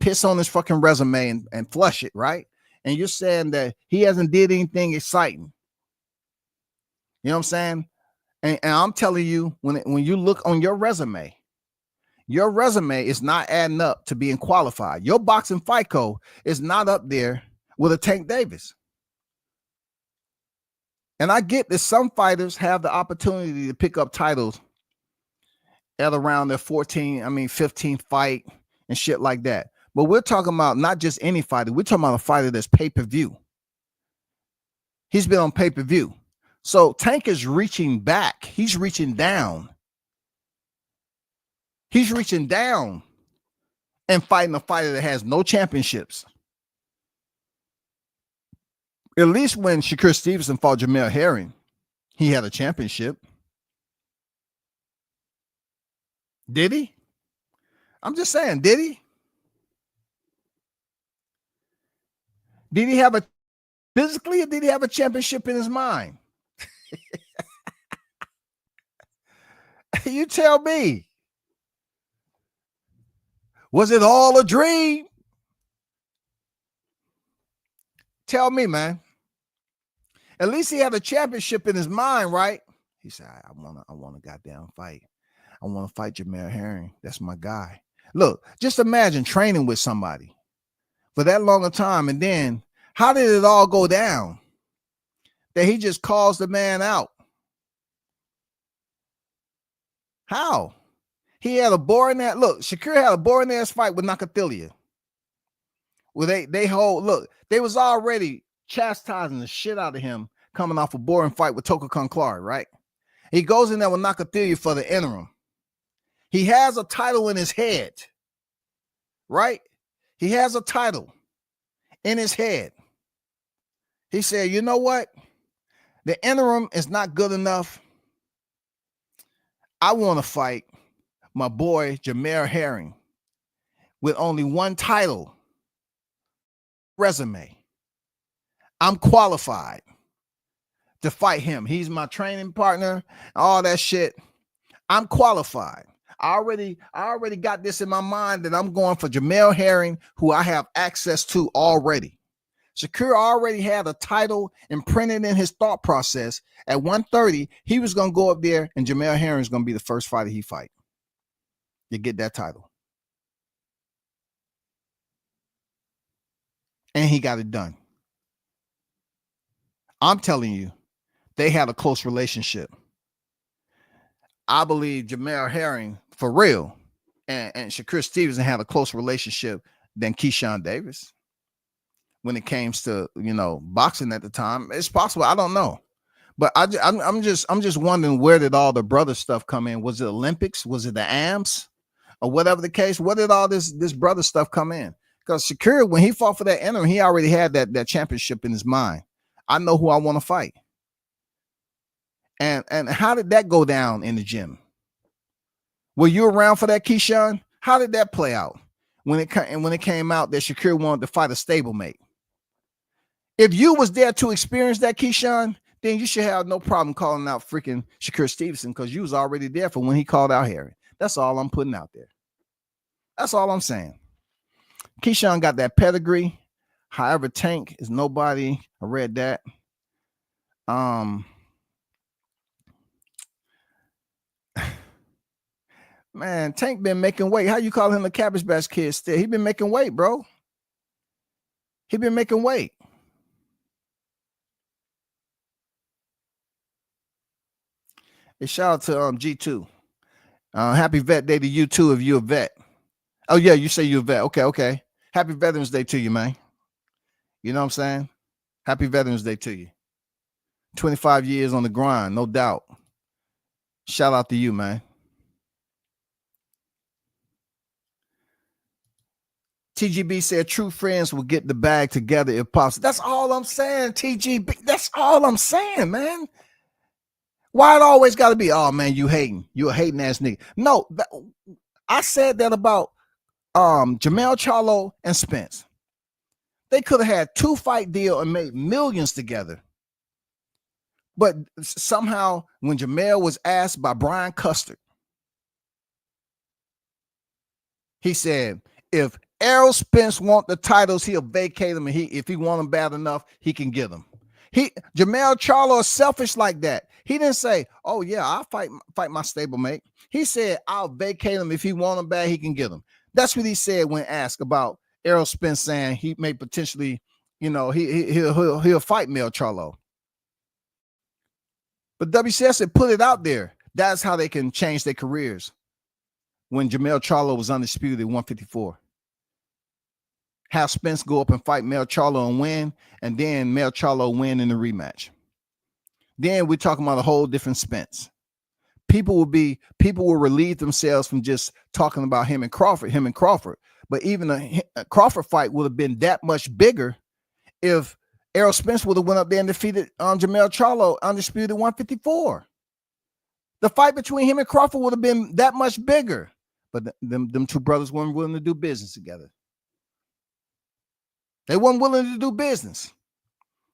piss on his fucking resume and flush it, right? And you're saying that he hasn't did anything exciting. You know what I'm saying? And I'm telling you, when you look on your resume is not adding up to being qualified. Your boxing FICO is not up there with a Tank Davis. And I get that some fighters have the opportunity to pick up titles at around their 15th fight and shit like that. But we're talking about not just any fighter. We're talking about a fighter that's pay-per-view. He's been on pay-per-view. So Tank is reaching back. He's reaching down. He's reaching down and fighting a fighter that has no championships. At least when Shakur Stevenson fought Jamel Herring, he had a championship. Did he? I'm just saying, did he? Did he have a physically, or did he have a championship in his mind? You tell me. Was it all a dream? Tell me, man. At least he had a championship in his mind, right? He said, I want a goddamn fight. I want to fight Jamel Herring. That's my guy. Look, just imagine training with somebody for that long a time. And then how did it all go down? That he just calls the man out. How? He had a boring ass. Look, Shakur had a boring ass fight with Nakathilia. Well, they was already chastising the shit out of him coming off a boring fight with Toka Conclar, right? He goes in there with Nakathilia for the interim. He has a title in his head, right? He has a title in his head. He said, you know what? The interim is not good enough. I want to fight my boy Jamel Herring with only one title resume. I'm qualified to fight him. He's my training partner, all that shit. I'm qualified. I already got this in my mind that I'm going for Jamel Herring, who I have access to already. Shakur already had a title imprinted in his thought process. At 130, he was going to go up there, and Jamel Herring is going to be the first fighter he fight to get that title. And he got it done. I'm telling you, they had a close relationship. I believe Jamel Herring, for real, and Shakur Stevenson had a closer relationship than Keyshawn Davis when it came to, boxing at the time. It's possible. I don't know. But I'm just wondering, where did all the brother stuff come in? Was it Olympics? Was it the AMS? Or whatever the case? Where did all this brother stuff come in? Because Shakur, when he fought for that interim, he already had that championship in his mind. I know who I want to fight. And how did that go down in the gym? Were you around for that, Keyshawn? How did that play out when it came out that Shakur wanted to fight a stablemate? If you was there to experience that, Keyshawn, then you should have no problem calling out freaking Shakur Stevenson, because you was already there for when he called out Harry. That's all I'm putting out there. That's all I'm saying. Keyshawn got that pedigree. However, Tank is nobody. I read that. Man, Tank been making weight. How you call him a Cabbage Patch Kid still? He been making weight, bro. He been making weight. Hey, shout out to G2. Happy Vet Day to you too, if you're a vet. Oh, yeah, you say you're a vet. Okay. Happy Veterans Day to you, man. You know what I'm saying? Happy Veterans Day to you. 25 years on the grind, no doubt. Shout out to you, man. TGB said true friends will get the bag together if possible. That's all I'm saying, TGB. That's all I'm saying, man. Why it always got to be, oh, man, you hating. You a hating ass nigga. No, I said that about Jamel Charlo and Spence. They could have had 2-fight deal and made millions together. But somehow, when Jamel was asked by Brian Custard, he said, if Errol Spence want the titles, he'll vacate them, and if he want them bad enough, he can get them. Jamel Charlo is selfish like that. He didn't say, oh yeah, I'll fight my stablemate. He said, I'll vacate him. If he want them bad, he can get them. That's what he said when asked about Errol Spence saying he may potentially, he'll fight Mel Charlo. But WCS had put it out there. That's how they can change their careers. When Jamel Charlo was undisputed at 154. Have Spence go up and fight Mel Charlo and win, and then Mel Charlo win in the rematch. Then we're talking about a whole different Spence. People will relieve themselves from just talking about him and Crawford. But even a Crawford fight would have been that much bigger if Errol Spence would have went up there and defeated Jamel Charlo undisputed 154. The fight between him and Crawford would have been that much bigger. But them two brothers weren't willing to do business together. They weren't willing to do business.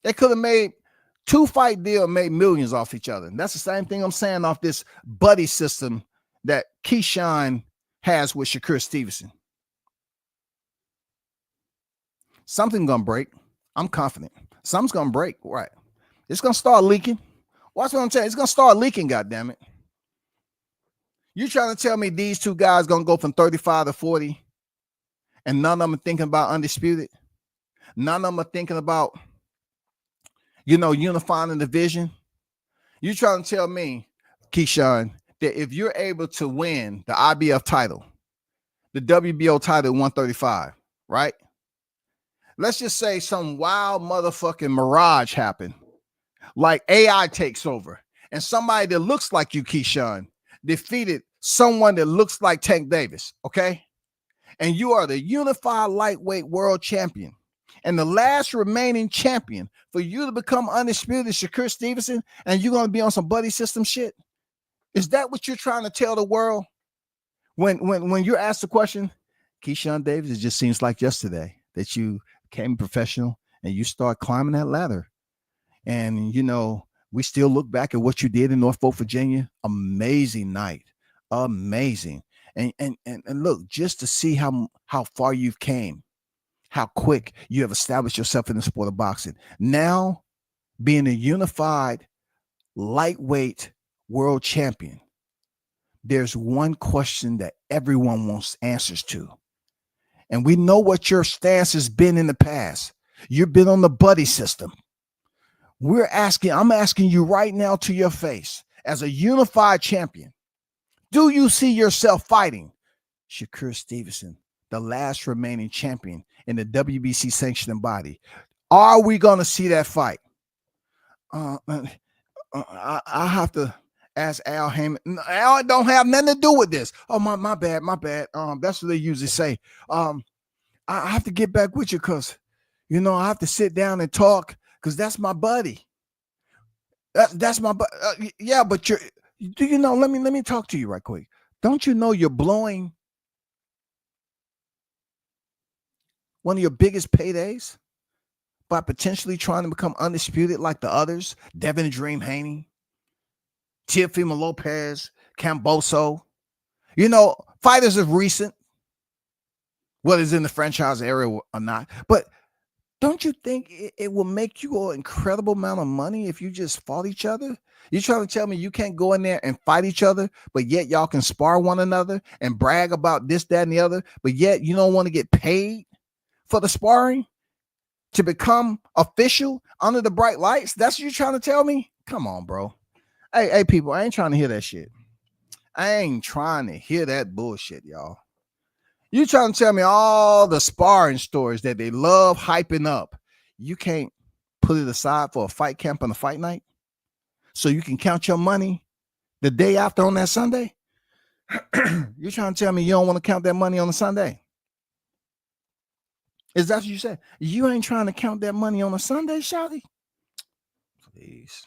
They could have made 2-fight deal, made millions off each other. And that's the same thing I'm saying off this buddy system that Keyshawn has with Shakur Stevenson. Something's going to break. I'm confident. Something's going to break. Right. It's going to start leaking. Watch what I'm telling you. It's going to start leaking, goddammit. You trying to tell me these two guys going to go from 35 to 40 and none of them are thinking about undisputed? None of them are thinking about, unifying the division? You trying to tell me, Keyshawn, that if you're able to win the IBF title, the WBO title 135, right? Let's just say some wild motherfucking mirage happened, like AI takes over, and somebody that looks like you, Keyshawn, defeated someone that looks like Tank Davis, okay? And you are the unified lightweight world champion. And the last remaining champion for you to become undisputed is Shakur Stevenson, and you're going to be on some buddy system shit? Is that what you're trying to tell the world? When you're asked the question, Keyshawn Davis, it just seems like yesterday that you became professional and you start climbing that ladder. And, we still look back at what you did in Norfolk, Virginia. Amazing night. Amazing. And look, just to see how far you've came. how quick you have established yourself in the sport of boxing. Now, being a unified lightweight world champion, there's one question that everyone wants answers to. And we know what your stance has been in the past. You've been on the buddy system. I'm asking you right now to your face, as a unified champion, do you see yourself fighting Shakur Stevenson, the last remaining champion in the WBC sanctioning body? Are we going to see that fight? I have to ask Al Heyman. Al don't have nothing to do with this. Oh, my bad. That's what they usually say. I have to get back with you because, I have to sit down and talk because that's my buddy. That's my buddy. Yeah, but let me talk to you right quick. Don't you know you're blowing one of your biggest paydays by potentially trying to become undisputed like the others? Devin Dream Haney, Teofimo Lopez, Camboso. Fighters of recent, whether it's in the franchise area or not. But don't you think it will make you an incredible amount of money if you just fought each other? You're trying to tell me you can't go in there and fight each other, but yet y'all can spar one another and brag about this, that, and the other, but yet you don't want to get paid for the sparring to become official under the bright lights? That's what you're trying to tell me? Come on, bro. Hey, people, I ain't trying to hear that shit. I ain't trying to hear that bullshit, y'all. You trying to tell me all the sparring stories that they love hyping up. You can't put it aside for a fight camp on a fight night so you can count your money the day after on that Sunday? You're trying to tell me you don't want to count that money on a Sunday? Is that what you said? You ain't trying to count that money on a Sunday, Shouty? Please.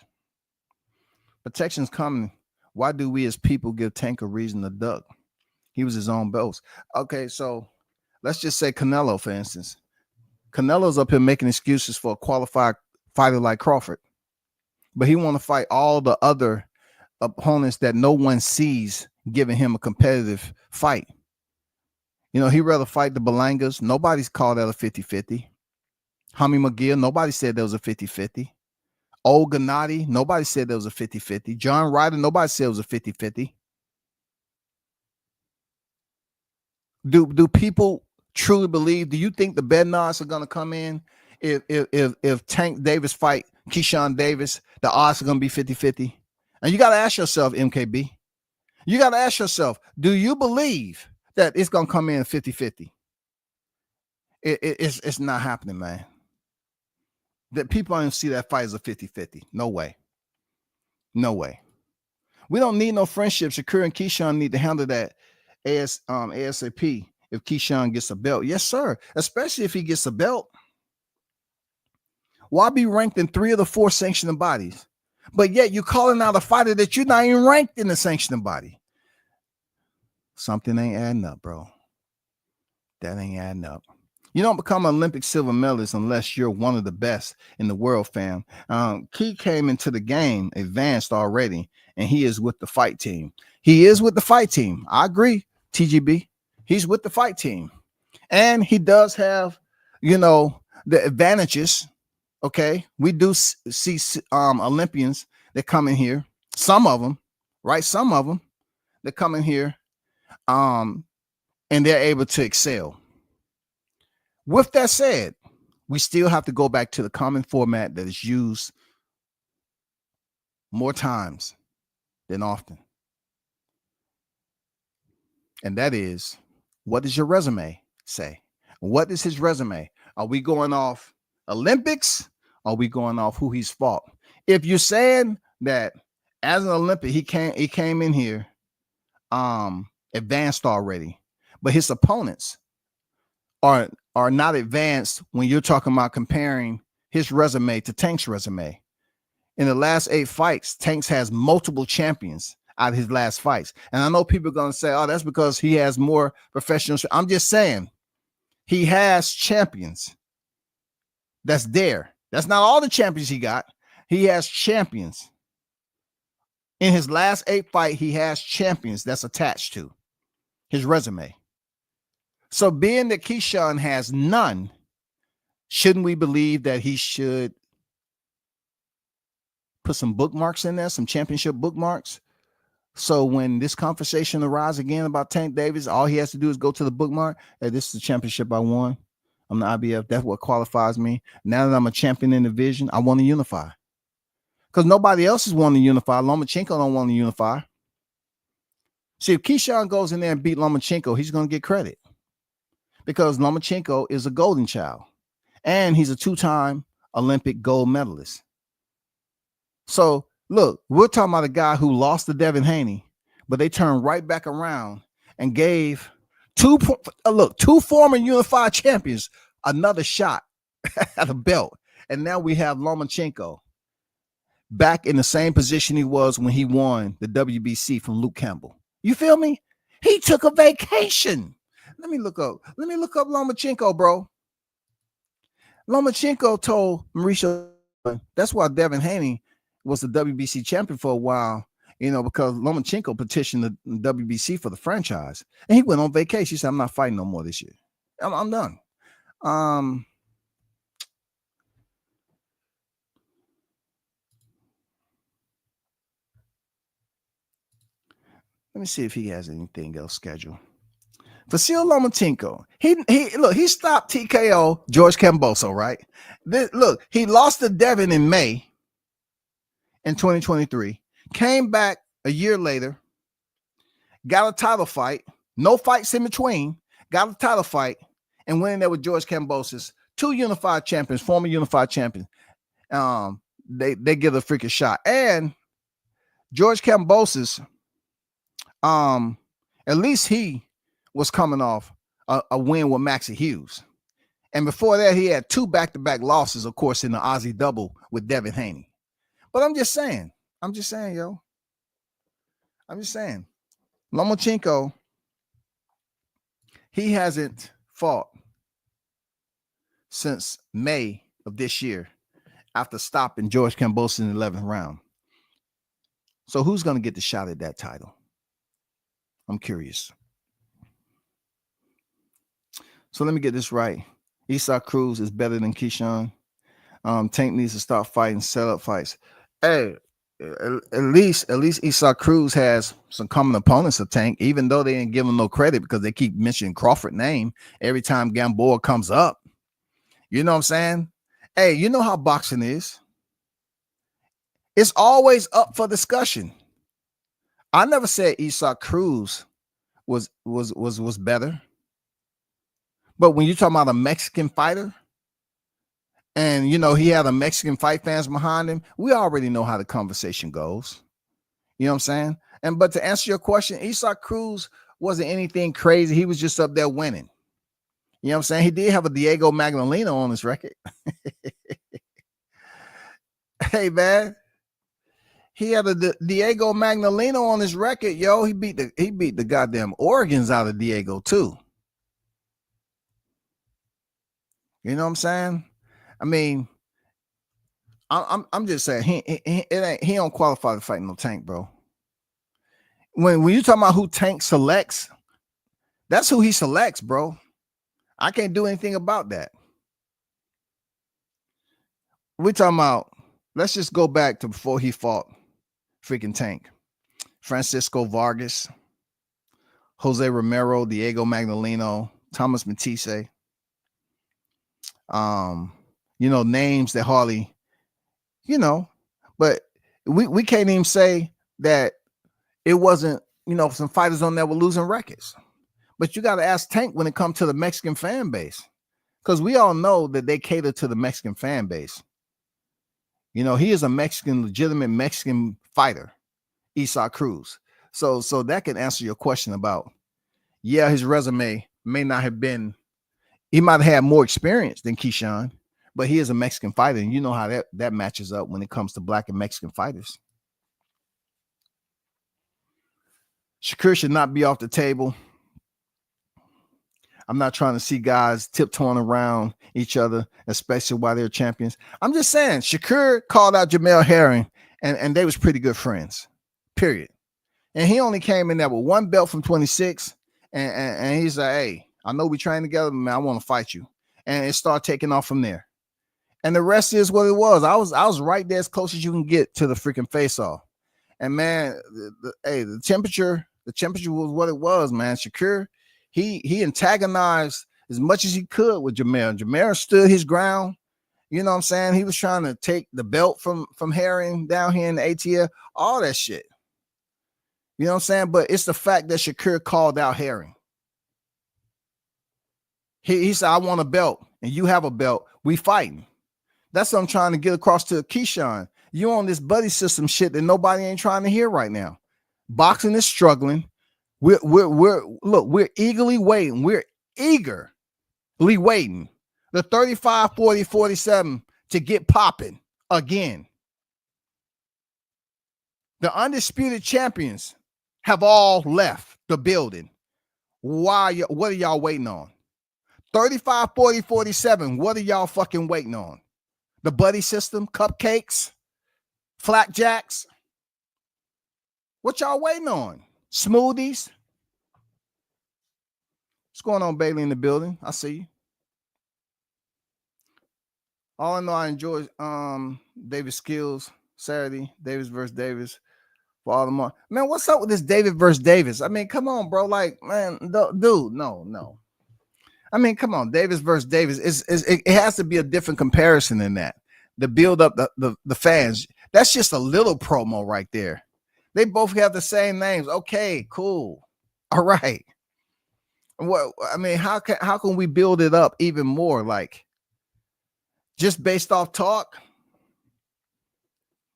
Protection's coming. Why do we as people give Tank a reason to duck? He was his own boss. Okay, so let's just say Canelo, for instance. Canelo's up here making excuses for a qualified fighter like Crawford, but he want to fight all the other opponents that no one sees giving him a competitive fight. He'd rather fight the Belangas. Nobody's called that a 50-50. Hummy McGill, nobody said there was a 50-50. Old Gennady, nobody said there was a 50-50. John Ryder, nobody said it was a 50-50. Do people truly believe? Do you think the Bednards are going to come in if Tank Davis fight Keyshawn Davis? The odds are going to be 50-50. And you got to ask yourself, MKB. You got to ask yourself, do you believe that it's going to come in 50-50? It's not happening, man. That people don't see that fight as a 50-50. No way. No way. We don't need no friendship. Shakur and Keyshawn need to handle that ASAP if Keyshawn gets a belt. Yes, sir. Especially if he gets a belt. Why be ranked in 3 of the 4 sanctioning bodies? But yet you're calling out a fighter that you're not even ranked in the sanctioning body. Something ain't adding up, bro. That ain't adding up. You don't become an Olympic silver medalist unless you're one of the best in the world, fam. Key came into the game advanced already, and he is with the fight team. He is with the fight team. I agree, TGB. He's with the fight team. And he does have, the advantages. Okay. We do see Olympians that come in here. Some of them, right? Some of them that come in here and they're able to excel. With that said, we still have to go back to the common format that is used more times than often. And that is, what does your resume say? What is his resume? Are we going off Olympics? Are we going off who he's fought? If you're saying that as an Olympic, he came in here advanced already, but his opponents are not advanced when you're talking about comparing his resume to Tank's resume. In the last 8 fights, Tanks has multiple champions out of his last fights. And I know people are going to say, oh, that's because he has more professional. I'm just saying he has champions that's there. That's not all the champions he got. He has champions. In his last 8 fights, he has champions that's attached to his resume. So being that Keyshawn has none, shouldn't we believe that he should put some bookmarks in there, some championship bookmarks? So when this conversation arises again about Tank Davis, all he has to do is go to the bookmark. Hey, this is the championship I won. I'm the IBF. That's what qualifies me. Now that I'm a champion in the division, I want to unify. Because nobody else is wanting to unify. Lomachenko don't want to unify. See, if Keyshawn goes in there and beat Lomachenko, he's going to get credit. Because Lomachenko is a golden child. And he's a 2-time Olympic gold medalist. So, look, we're talking about a guy who lost to Devin Haney, but they turned right back around and gave two former unified champions another shot at a belt. And now we have Lomachenko back in the same position he was when he won the WBC from Luke Campbell. You feel me? He took a vacation. Let me look up Lomachenko, bro. Lomachenko told Mauricio, that's why Devin Haney was the WBC champion for a while, because Lomachenko petitioned the WBC for the franchise. And he went on vacation. He said, I'm not fighting no more this year. I'm done. Let me see if he has anything else scheduled. Vasil Lomachenko, he stopped TKO George Kambosos, right? He lost to Devin in May in 2023, came back a year later, got a title fight, no fights in between, got a title fight, and went in there with George Kambosos, 2 unified champions, former unified champions. They give a freaking shot. And George Kambosos, at least he was coming off a win with Maxie Hughes. And before that, he had 2 back-to-back losses, of course, in the Aussie double with Devin Haney. But I'm just saying, yo. I'm just saying. Lomachenko, he hasn't fought since May of this year after stopping George Kambosos in the 11th round. So who's going to get the shot at that title? I'm curious. So let me get this right. Isaac Cruz is better than Keyshawn. Tank needs to start fighting setup fights. Hey, at least Isaac Cruz has some common opponents of Tank, even though they didn't give him no credit because they keep mentioning Crawford's name every time Gamboa comes up. You know what I'm saying? Hey, you know how boxing is. It's always up for discussion. I never said Isaac Cruz was better. But when you're talking about a Mexican fighter, and he had a Mexican fight fans behind him, we already know how the conversation goes. You know what I'm saying? But to answer your question, Isaac Cruz wasn't anything crazy. He was just up there winning. You know what I'm saying? He did have a Diego Magdaleno on his record. Hey, man. He had a Diego Magdaleno on his record, yo. He beat the goddamn organs out of Diego too. You know what I'm saying? I mean, I'm just saying he don't qualify to fight no Tank, bro. When you talking about who Tank selects, that's who he selects, bro. I can't do anything about that. We're talking about, let's just go back to before he fought freaking Tank. Francisco Vargas, Jose Romero, Diego Magdaleno, Thomas Matisse. Names that hardly, but we can't even say that it wasn't, some fighters on there were losing records. But you got to ask Tank when it comes to the Mexican fan base, because we all know that they cater to the Mexican fan base. He is a legitimate Mexican fighter, Isaac Cruz. So that can answer your question about, his resume may not have been, he might have had more experience than Keyshawn, but he is a Mexican fighter, and you know how that matches up when it comes to Black and Mexican fighters. Shakur should not be off the table. I'm not trying to see guys tiptoeing around each other, especially while they're champions. I'm just saying, Shakur called out Jamel Herring, and they was pretty good friends, period. And he only came in there with 1 belt from 26, and he's like, hey, I know we train together, man, I want to fight you. and it started taking off from there. And the rest is what it was. I was right there as close as you can get to the freaking face off. And man, the temperature was what it was, man. Shakur, he antagonized as much as he could with Jameer. Jameer stood his ground. You know what I'm saying? He was trying to take the belt from Herring down here in the ATL, all that shit. You know what I'm saying? But it's the fact that Shakur called out Herring. He said, I want a belt, and you have a belt. We fighting. That's what I'm trying to get across to Keyshawn. You on this buddy system shit that nobody ain't trying to hear right now. Boxing is struggling. We're eagerly waiting. We're eagerly waiting. The 35, 40, 47 to get popping again. The undisputed champions have all left the building. What are y'all waiting on? 35, 40, 47. What are y'all fucking waiting on? The buddy system, cupcakes, flapjacks. What y'all waiting on? Smoothies. What's going on, Bailey, in the building? I see you. All I know, I enjoy Davis Skills Saturday, Davis versus Davis for all the money. Man, what's up with this David versus Davis? I mean, come on, bro. Like, man, dude, no. I mean, come on, Davis versus Davis. It has to be a different comparison than that. To build up the fans. That's just a little promo right there. They both have the same names. Okay, cool. All right. What I mean, how can we build it up even more? Like, just based off talk?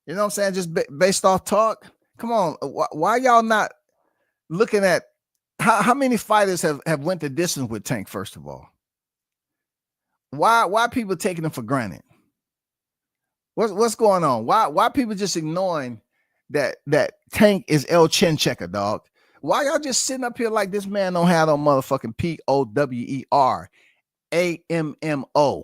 You know what I'm saying? Just based off talk? Come on. Why y'all not looking at how many fighters have went the distance with Tank, first of all? Why people taking them for granted? What's going on? Why people just ignoring that Tank is El Chin Checker, dog? Why y'all just sitting up here like this man don't have no motherfucking POWERAMMO?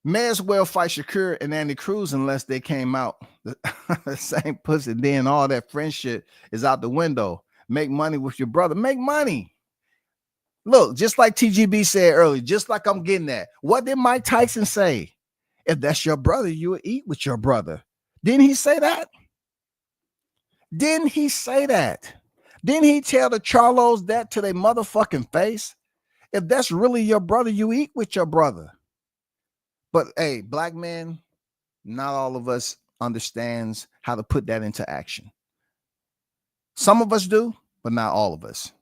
May as well fight Shakur and Andy Cruz unless they came out the same pussy. Then all that friendship is out the window. Make money with your brother. Make money. Look, just like TGB said earlier, just like I'm getting at. What did Mike Tyson say? If that's your brother, you will eat with your brother. Didn't he say that? Didn't he say that? Didn't he tell the Charlos that to their motherfucking face? If that's really your brother, you eat with your brother. But hey, black men, not all of us understands how to put that into action. Some of us do, but not all of us.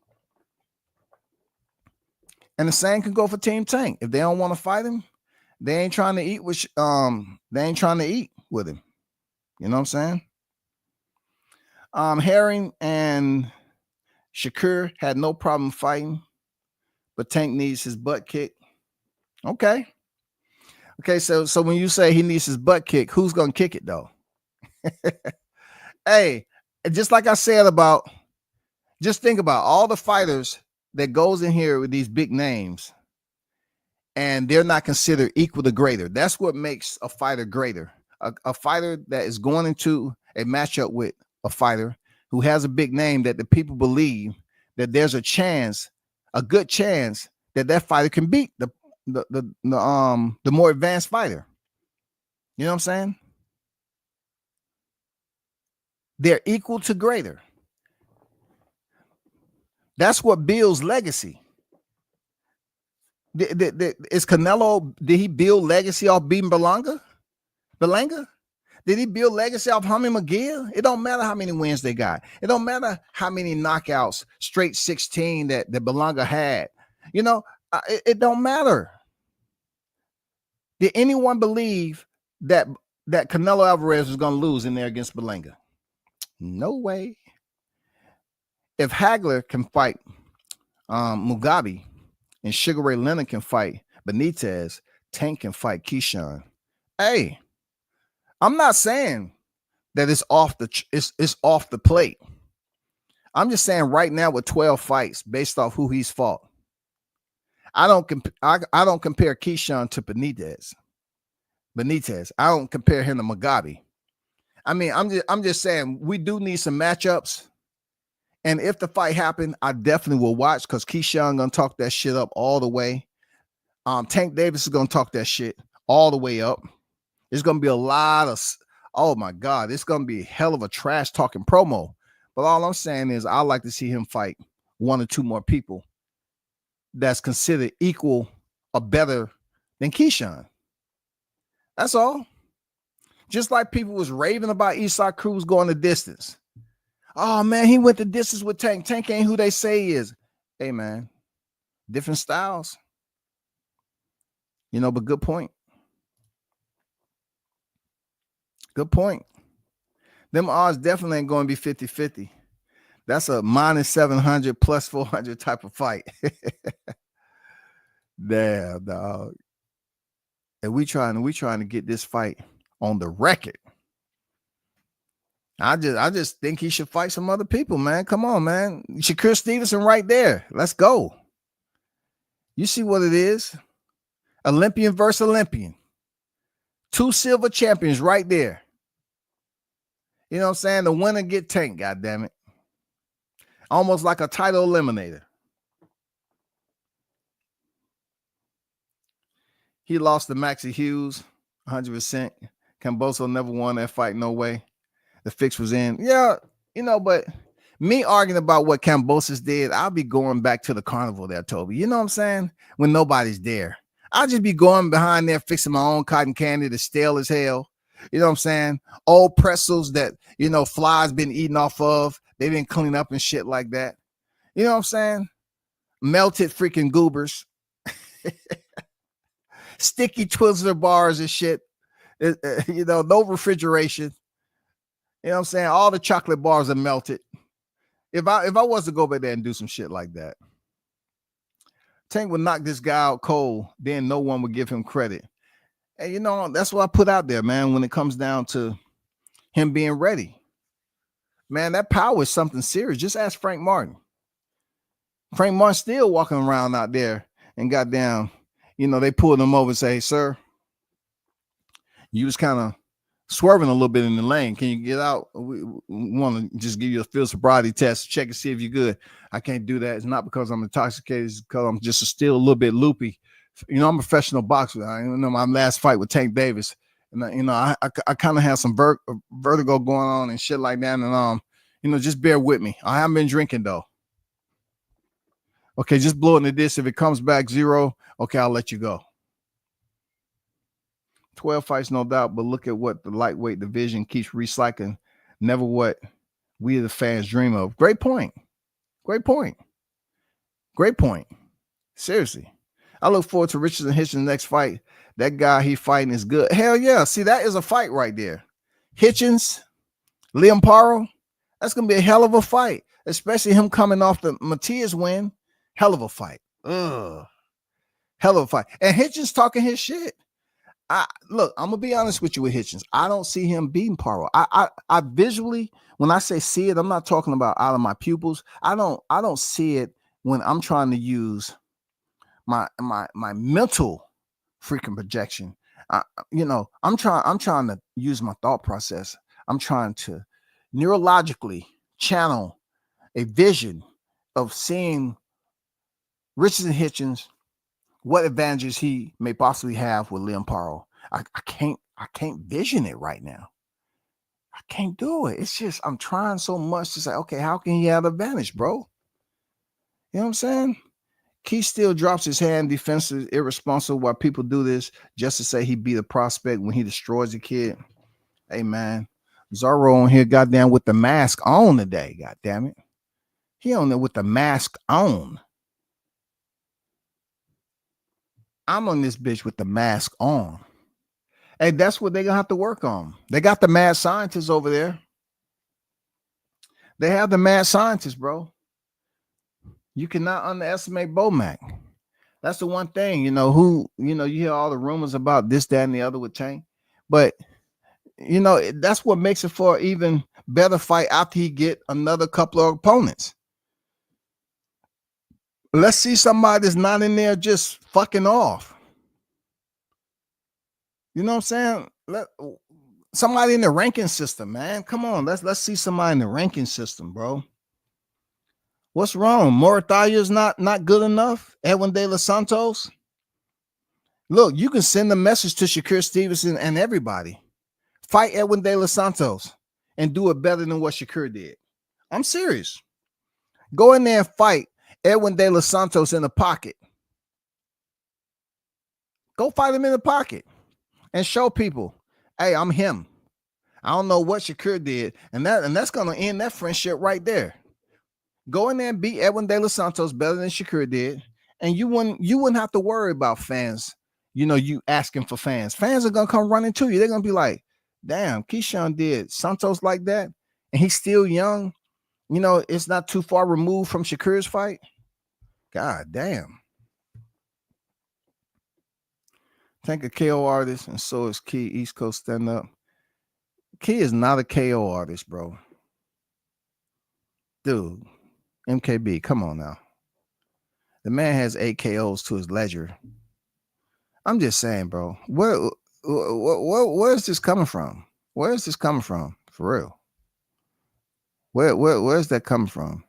And the same can go for Team Tank. If they don't want to fight him, they ain't trying to eat with him. You know what I'm saying? Herring and Shakur had no problem fighting, but Tank needs his butt kicked. Okay, so when you say he needs his butt kicked, who's gonna kick it though? Hey, just like I said about, just think about all the fighters that goes in here with these big names and they're not considered equal to greater. That's what makes a fighter greater. A fighter that is going into a matchup with a fighter who has a big name that the people believe that there's a chance, a good chance that fighter can beat the more advanced fighter. You know what I'm saying? They're equal to greater. That's what builds legacy. Is Canelo, did he build legacy off beating Berlanga? Did he build legacy off Hummy McGill? It don't matter how many wins they got. It don't matter how many knockouts, straight 16 that Berlanga had. You know, it don't matter. Did anyone believe that Canelo Alvarez was going to lose in there against Berlanga? No way. If Hagler can fight Mugabe and Sugar Ray Leonard can fight Benitez, Tank can fight Keyshawn. Hey, I'm not saying that it's off the plate. I'm just saying right now with 12 fights based off who he's fought, I don't compare Keyshawn to Benitez. I don't compare him to Mugabe. I mean, I'm just saying we do need some matchups. And if the fight happened, I definitely will watch because Keyshawn gonna talk that shit up all the way. Tank Davis is gonna talk that shit all the way up. There's gonna be a lot of, oh my God, it's gonna be a hell of a trash talking promo. But all I'm saying is I like to see him fight one or two more people that's considered equal or better than Keyshawn. That's all. Just like people was raving about Eastside Cruz going the distance. Oh man, he went the distance with Tank. Tank ain't who they say he is. Hey man, different styles. You know, but good point. Good point. Them odds definitely ain't going to be 50-50. That's a minus 700 plus 400 type of fight. Damn, dog. And we trying to get this fight on the record. I just think he should fight some other people, man. Come on, man. Shakur Stevenson right there. Let's go. You see what it is? Olympian versus Olympian. 2 silver champions right there. You know what I'm saying? The winner get Tank, goddammit. Almost like a title eliminator. He lost to Maxie Hughes, 100%. Camboso never won that fight, no way. The fix was in. Yeah, you know, but me arguing about what Cambosis did, I'll be going back to the carnival there, Toby. You know what I'm saying? When nobody's there. I'll just be going behind there fixing my own cotton candy that's stale as hell. You know what I'm saying? Old pretzels that, you know, flies been eating off of. They didn't clean up and shit like that. You know what I'm saying? Melted freaking goobers. Sticky Twizzler bars and shit. You know, no refrigeration. You know what I'm saying? All the chocolate bars are melted. If I was to go back there and do some shit like that, Tank would knock this guy out cold, then no one would give him credit. And you know, that's what I put out there, man, when it comes down to him being ready. Man, that power is something serious. Just ask Frank Martin. Frank Martin still walking around out there and goddamn, you know, they pulled him over and say, hey, sir, you was kind of swerving a little bit in the lane. Can you get out? We want to just give you a field sobriety test, check and see if you're good. I can't do that. It's not because I'm intoxicated. It's because I'm just still a little bit loopy. You know, I'm a professional boxer. I know my last fight with Tank Davis. And, you know, I kind of have some vertigo going on and shit like that. And, you know, just bear with me. I haven't been drinking, though. Okay, just blow into this. If it comes back 0, okay, I'll let you go. 12 fights, no doubt, but look at what the lightweight division keeps recycling. Never what we the fans dream of. Great point. Great point. Great point. Seriously. I look forward to Richardson Hitchens' next fight. That guy he fighting is good. Hell yeah. See, that is a fight right there. Hitchens, Liam Paro, that's going to be a hell of a fight, especially him coming off the Matias win. Hell of a fight. Ugh. Hell of a fight. And Hitchens talking his shit. Look, I'm gonna be honest with you with Hitchens. I don't see him beating Paro. I visually, when I say see it, I'm not talking about out of my pupils. I don't see it when I'm trying to use my mental freaking projection. You know, I'm trying to use my thought process. I'm trying to neurologically channel a vision of seeing Richardson Hitchens, what advantages he may possibly have with Liam Paro. I can't vision it right now. I can't do it. It's just I'm trying so much to say, okay, how can he have advantage, bro? You know what I'm saying? Keith still drops his hand, defensive, irresponsible, while people do this just to say he beat a prospect when he destroys the kid. Hey man, Zorro on here, goddamn, with the mask on today. Goddamn it, he on there with the mask on. I'm on this bitch with the mask on. Hey, that's what they're gonna have to work on. They got the mad scientists over there. They have the mad scientists, bro. You cannot underestimate Bomac. That's the one thing, you hear all the rumors about this, that, and the other with Tank. But, that's what makes it for an even better fight after he get another couple of opponents. Let's see somebody that's not in there just fucking off. You know what I'm saying? Somebody in the ranking system, man. Come on, let's see somebody in the ranking system, bro. What's wrong? Moratalia's not good enough? Edwin De Los Santos? Look, you can send a message to Shakur Stevenson and everybody. Fight Edwin De Los Santos and do it better than what Shakur did. I'm serious. Go in there and fight Edwin De Los Santos in the pocket. Go fight him in the pocket and show people, hey, I'm him. I don't know what Shakur did, and that's gonna end that friendship right there. Go in there and beat Edwin De Los Santos better than Shakur did, and you wouldn't have to worry about fans. You asking for fans. Fans are gonna come running to you. They're gonna be like, damn, Keyshawn did Santos like that, and he's still young. It's not too far removed from Shakur's fight. God damn. Think a KO artist, and so is Key, East Coast stand up. Key is not a KO artist, bro. Dude, MKB, come on now. The man has 8 KOs to his ledger. I'm just saying, bro. Where's this coming from? Where is this coming from? For real. Where's that coming from?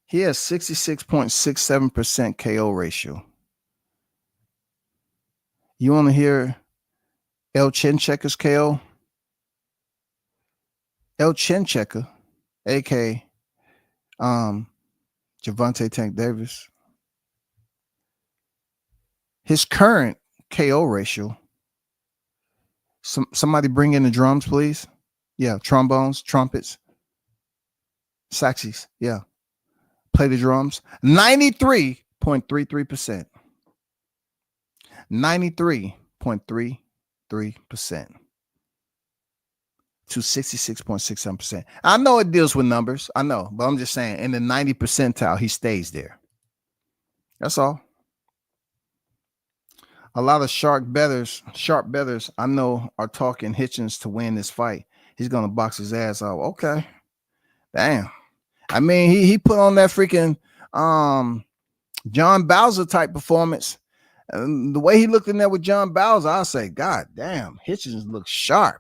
He has 66.67% KO ratio. You want to hear El Chin Checker's KO? El Chin Checker, aka Gervonta Tank Davis. His current KO ratio. Somebody bring in the drums, please. Yeah, trombones, trumpets, saxes. Yeah, play the drums. 93.33%. 93.33% to 66.67%. I know it deals with numbers. I know, but I'm just saying in the 90 percentile, he stays there. That's all. A lot of sharp bettors I know are talking Hitchens to win this fight. He's going to box his ass out. Okay. Damn. I mean, he put on that freaking John Bowser type performance. And the way he looked in there with John Bowser, I say, God damn, Hitchens looks sharp.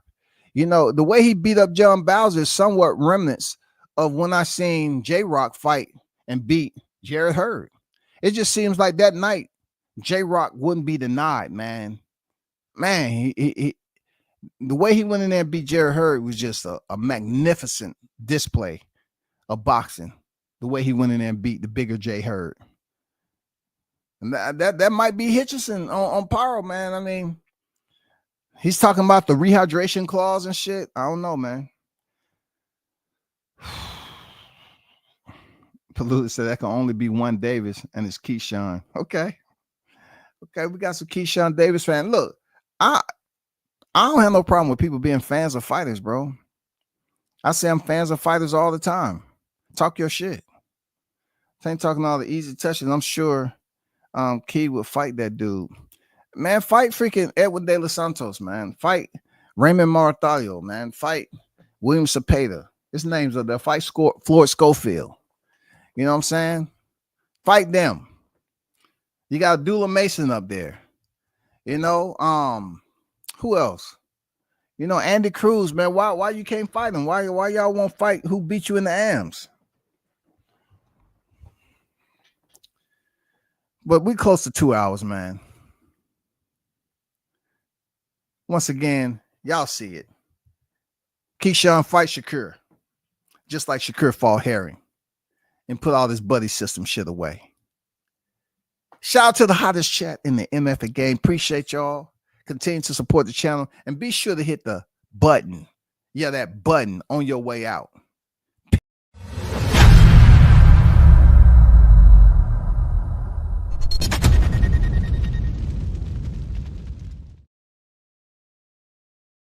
The way he beat up John Bowser is somewhat remnants of when I seen J-Rock fight and beat Jarrett Hurd. It just seems like that night, J-Rock wouldn't be denied, man. Man, he the way he went in there and beat Jarrett Hurd was just a magnificent display of boxing. The way he went in there and beat the bigger J Hurd. And that might be Hitchison on Pyro, man. I mean, he's talking about the rehydration clause and shit. I don't know, man. Palooza said that can only be one Davis, and it's Keyshawn. Okay, we got some Keyshawn Davis fan. Look, I don't have no problem with people being fans of fighters, bro. I say I'm fans of fighters all the time. Talk your shit. I ain't talking all the easy touches. I'm sure Key would fight that dude. Man, fight freaking Edwin De Los Santos, man. Fight Raymond Morathalio, man. Fight William Cepeda. His name's up there. Fight Floyd Schofield. You know what I'm saying? Fight them. You got Dula Mason up there. Who else? Andy Cruz, man. Why you can't fight him? Why y'all won't fight who beat you in the AMs? But we close to 2 hours, man. Once again, y'all see it. Keyshawn fight Shakur. Just like Shakur fought Herring. And put all this buddy system shit away. Shout out to the hottest chat in the MF game. Appreciate y'all. Continue to support the channel. And be sure to hit the button. Yeah, that button on your way out.